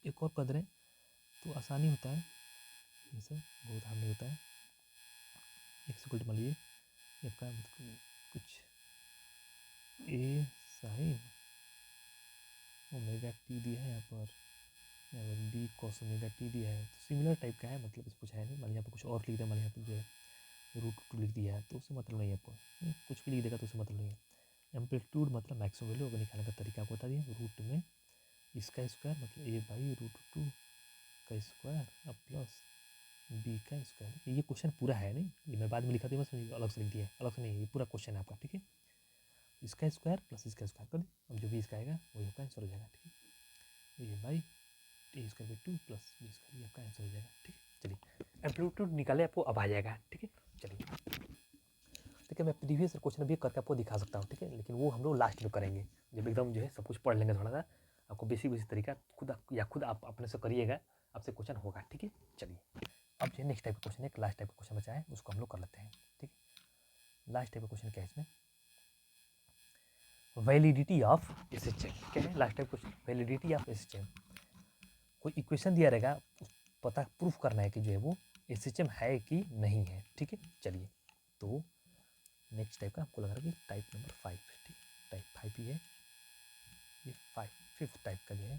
एक और कर रहे हैं तो आसानी होता है, ये सब बहुत हार्ड नहीं होता है। एक सेकंड मान लीजिए ये आपका कुछ ए साइन ओमेगा टी दिया है यहाँ पर, बी कॉस ओमेगा टी दिया है, तो सिमिलर टाइप का है, मतलब इस पूछा है नहीं। मान यहाँ पर कुछ और लिख दिया, मान यहाँ पर जो है रूट टू लिख दिया है तो उससे मतलब नहीं है आपको, कुछ भी लिख देगा तो उससे मतलब नहीं है। एम्पलीट्यूड मतलब मैक्सिमम वैल्यू, अगर निकालने का तरीका आपको बता दिया, रूट में इसका स्क्वायर मतलब ए बाई रूट टू का स्क्वायर अब प्लस बी का स्क्वायर। ये क्वेश्चन पूरा है नहीं, ये मैं बाद में लिखा था बस अलग से लिख दिया है, अलग से नहीं, ये पूरा क्वेश्चन है आपका। ठीक है, इसका स्क्वायर प्लस इसका स्क्वायर कर दी, अब जो भी इसका आएगा वही आपका आंसर हो जाएगा। ठीक है, ये by T square by 2 plus B square, ये आपका आंसर हो जाएगा। ठीक है, चलिए एम्पलीट्यूड निकाले आपको अब आ जाएगा। ठीक है, चलिए ठीक है, मैं प्रीवियस क्वेश्चन भी करके आपको दिखा सकता हूँ। ठीक है, लेकिन वो हम लोग लास्ट में करेंगे, जब एकदम जो है सब कुछ पढ़ लेंगे थोड़ा सा, आपको बेसिक तरीका खुद आप अपने से करिएगा, आपसे क्वेश्चन होगा। ठीक है, चलिए अब जो नेक्स्ट टाइप का क्वेश्चन है, एक लास्ट टाइप का क्वेश्चन बचा है, उसको हम लोग कर लेते हैं। ठीक है, लास्ट टाइप का क्वेश्चन क्या है इसमें, वैलिडिटी ऑफ एसएचएम। क्या है last type question, validity of SHM. कोई इक्वेशन दिया रहेगा, पता प्रूफ करना है कि जो है वो एसएचएम है कि नहीं है। ठीक है, चलिए तो नेक्स्ट टाइप का आपको लग रहा है कि टाइप नंबर 5। ठीक, टाइप 5 ही है ये, 5th टाइप का जो है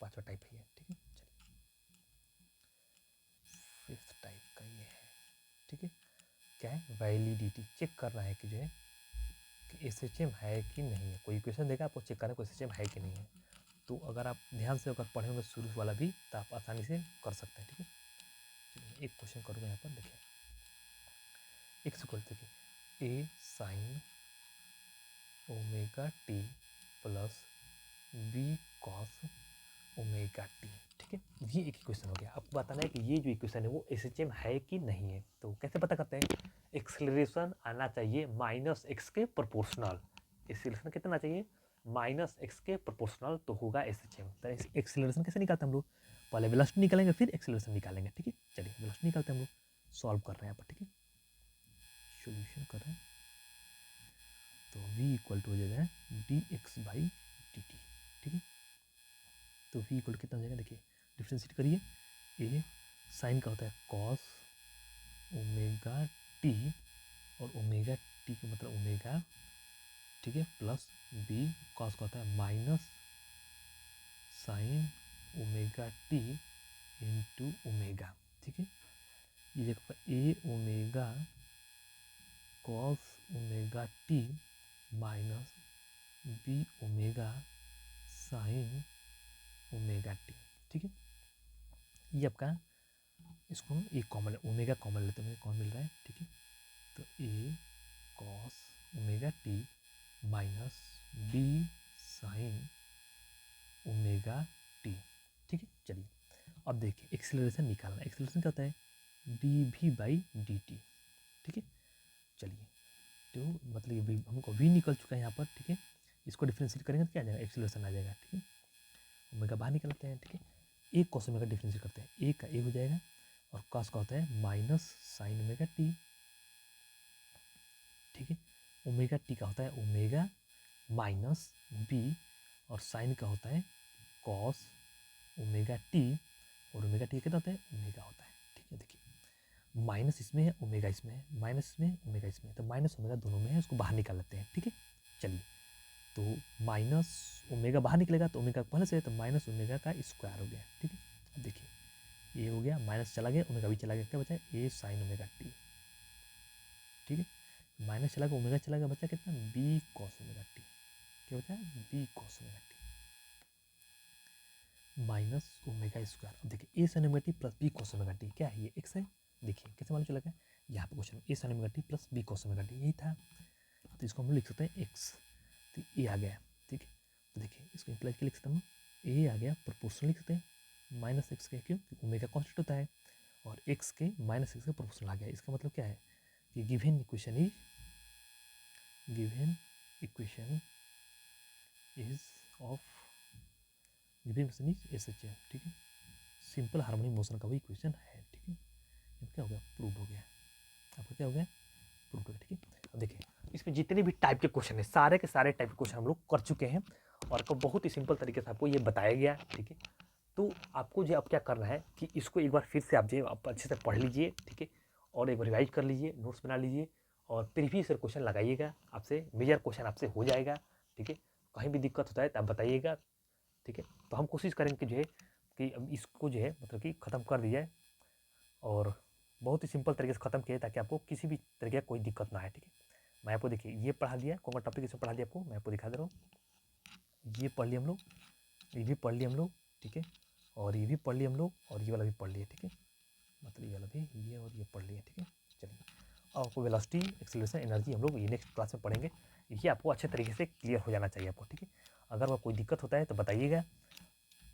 5वां टाइप है ये। ठीक है, चलिए 5th टाइप का ये है। ठीक है, क्या है, वैलिडिटी चेक करना है कि जो है कि एसएचएम है कि नहीं है। कोई इक्वेशन देगा आपको चेक करना है एसएचएम है कि नहीं है, तो अगर आप ध्यान से अगर पढ़े होंगे शुरू वाला भी तो आप आसानी से कर सकते हैं। ठीक है, चलिए एक क्वेश्चन करूँगा यहाँ पर, देखिए एक सेकंड, देखिए a sine omega T plus b cos omega t. ठीक है, ये एक इक्वेशन हो गया। आपको बताना है कि ये जो इक्वेशन है वो एसएचएम है कि नहीं है। तो कैसे पता करते हैं, एक्सेलरेशन आना चाहिए माइनस एक्स के प्रोपोर्शनल। एक्सेलरेशन कितना चाहिए, माइनस एक्स के प्रोपोर्शनल, तो होगा एसएचएम। तो एक्सेलरेशन कैसे निकालते हैं हम लोग, पहले वेलोसिटी निकालेंगे फिर एक्सेलरेशन निकालेंगे। ठीक है, चलिए वेलोसिटी निकालते हैं हम लोग, सॉल्व कर रहे हैं यहाँ पर। ठीक है, सोल्यूशन कर रहे हैं तो v इक्वल टू हो जाएगा D x by D T. ठीक है, तो v इक्वल कितना हो जाएगा, देखिए डिफ्रेंशिएट करिए, ए साइन का होता है कॉस ओमेगा टी, और ओमेगा टी का मतलब ओमेगा। ठीक है, प्लस बी कॉस का होता है minus sine omega t into omega. ठीक है, ये जगह पर a omega cos omega t minus b omega sine omega t. ठीक है, ये आपका, इसको हम एक कॉमन ओमेगा कॉमन लेते हैं, कौन मिल रहा है। ठीक है, तो a cos omega t minus b sine omega t. ठीक है, चलिए अब देखिए एक्सेलरेशन निकालना। एक्सेलरेशन क्या होता है, D V by D T. ठीक है, चलिए तो मतलब ये हमको वी निकल चुका है यहाँ पर। ठीक है, इसको डिफ्रेंशिएट करेंगे तो क्या आ जाएगा, एक्सेलरेशन आ जाएगा। ठीक है, ओमेगा बाहर निकलते हैं। ठीक है, एक कॉस ओमेगा डिफ्रेंशिएट करते हैं, ए का ए हो जाएगा, और कॉस का होता है माइनस साइन ओमेगा टी। ठीक है, ओमेगा टी का होता है ओमेगा माइनस बी, और साइन का होता है कॉस ओमेगा टी, और ओमेगा टी कितना होता है, ओमेगा होता है। ठीक है, देखिए माइनस इसमें है ओमेगा इसमें है, माइनस इसमें है ओमेगा इसमें है, तो माइनस ओमेगा दोनों में है, उसको बाहर निकाल लेते हैं। ठीक है, चलिए तो माइनस ओमेगा बाहर निकलेगा तो ओमेगा पहले से है, तो माइनस ओमेगा का स्क्वायर हो गया। ठीक है, अब देखिए ये हो गया, माइनस चला गया, ओमेगा भी चला गया, क्या बचा है, ए साइन ओमेगा टी। ठीक है, माइनस चला गया, ओमेगा चला गया, बचा कितना, बी कॉस ओमेगा टी। क्या बचा है, b cos omega t minus omega square. अब देखिए a sine omega T plus b cos omega t, क्या है ये, एक्स है। देखिए कैसे मालूम चला गया, यहाँ पे question a sine omega T plus b cos omega t यही था, तो इसको हम लोग लिख सकते हैं एक्स, तो ए आ गया। ठीक है, तो देखिए इसको इम्प्लाई क्या लिख सकता हूँ, ए आ गया, प्रोपोर्शनल लिख सकते हैं माइनस एक्स के, क्यों, ओमेगा कॉन्स्टेंट होता है, और x के -x के प्रोपोर्शनल आ गया। इसका मतलब क्या है कि given equation is of given equation is SHM, ठीक है, सिंपल हार्मोनिक मोशन का वो इक्वेशन है, ठीक है। अब क्या हो गया, प्रूव हो गया, आपका क्या हो गया, प्रूव हो गया, ठीक है। अब देखिए इसमें जितने भी टाइप के क्वेश्चन है सारे के सारे टाइप के क्वेश्चन हम लोग कर चुके हैं और आपको बहुत ही सिंपल तरीके से आपको ये बताया गया, ठीक है। तो आपको जो अब क्या करना है कि इसको एक बार फिर से आप जो आप अच्छे से पढ़ लीजिए, ठीक है, और एक बार रिवाइज कर लीजिए, नोट्स बना लीजिए और प्रीवियस ईयर क्वेश्चन लगाइएगा, आपसे मेजर क्वेश्चन आपसे हो जाएगा, ठीक है। कहीं भी दिक्कत होता है तो आप बताइएगा, ठीक है। तो हम कोशिश करेंगे कि जो है कि अब इसको जो है मतलब कि ख़त्म कर दिया जाए और बहुत ही सिंपल तरीके से ख़त्म किया ताकि आपको किसी भी तरीके का कोई दिक्कत ना आए, ठीक है। मैं आपको देखिए ये पढ़ा दिया, कौन सा टॉपिक इसमें पढ़ा दिया आपको, मैं आपको दिखा दे रहा हूँ। ये पढ़ लिया हम लोग, ये भी पढ़ लिया हम लोग, ठीक है, और ये भी पढ़ लिया हम लोग और ये वाला भी पढ़ लिया, ठीक है, मतलब ये वाला भी, ये और ये पढ़ लिया, ठीक है। चलिए अब आपको वेलोसिटी, एक्सेलरेशन, एनर्जी हम लोग ये नेक्स्ट क्लास में पढ़ेंगे। ये आपको अच्छे तरीके से क्लियर हो जाना चाहिए आपको, ठीक है। अगर वह कोई दिक्कत होता है तो बताइएगा,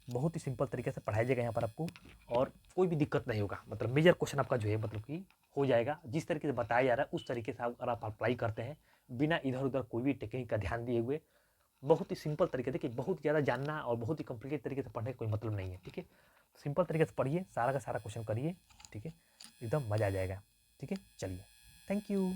बहुत ही सिंपल तरीके से पढ़ाया जाएगा यहाँ पर आपको और कोई भी दिक्कत नहीं होगा, मतलब मेजर क्वेश्चन आपका जो है मतलब कि हो जाएगा जिस तरीके से बताया जा रहा है उस तरीके से अगर आप अप्लाई करते हैं बिना इधर उधर कोई भी टेक्निक का ध्यान दिए हुए, बहुत ही सिंपल तरीके, देखिए बहुत ज़्यादा जानना और बहुत ही कॉम्प्लिकेट तरीके से पढ़ने का कोई मतलब नहीं है, ठीक है। सिंपल तरीके से पढ़िए, सारा का सारा क्वेश्चन करिए, ठीक है, एकदम मज़ा आ जाएगा, ठीक है। चलिए, थैंक यू।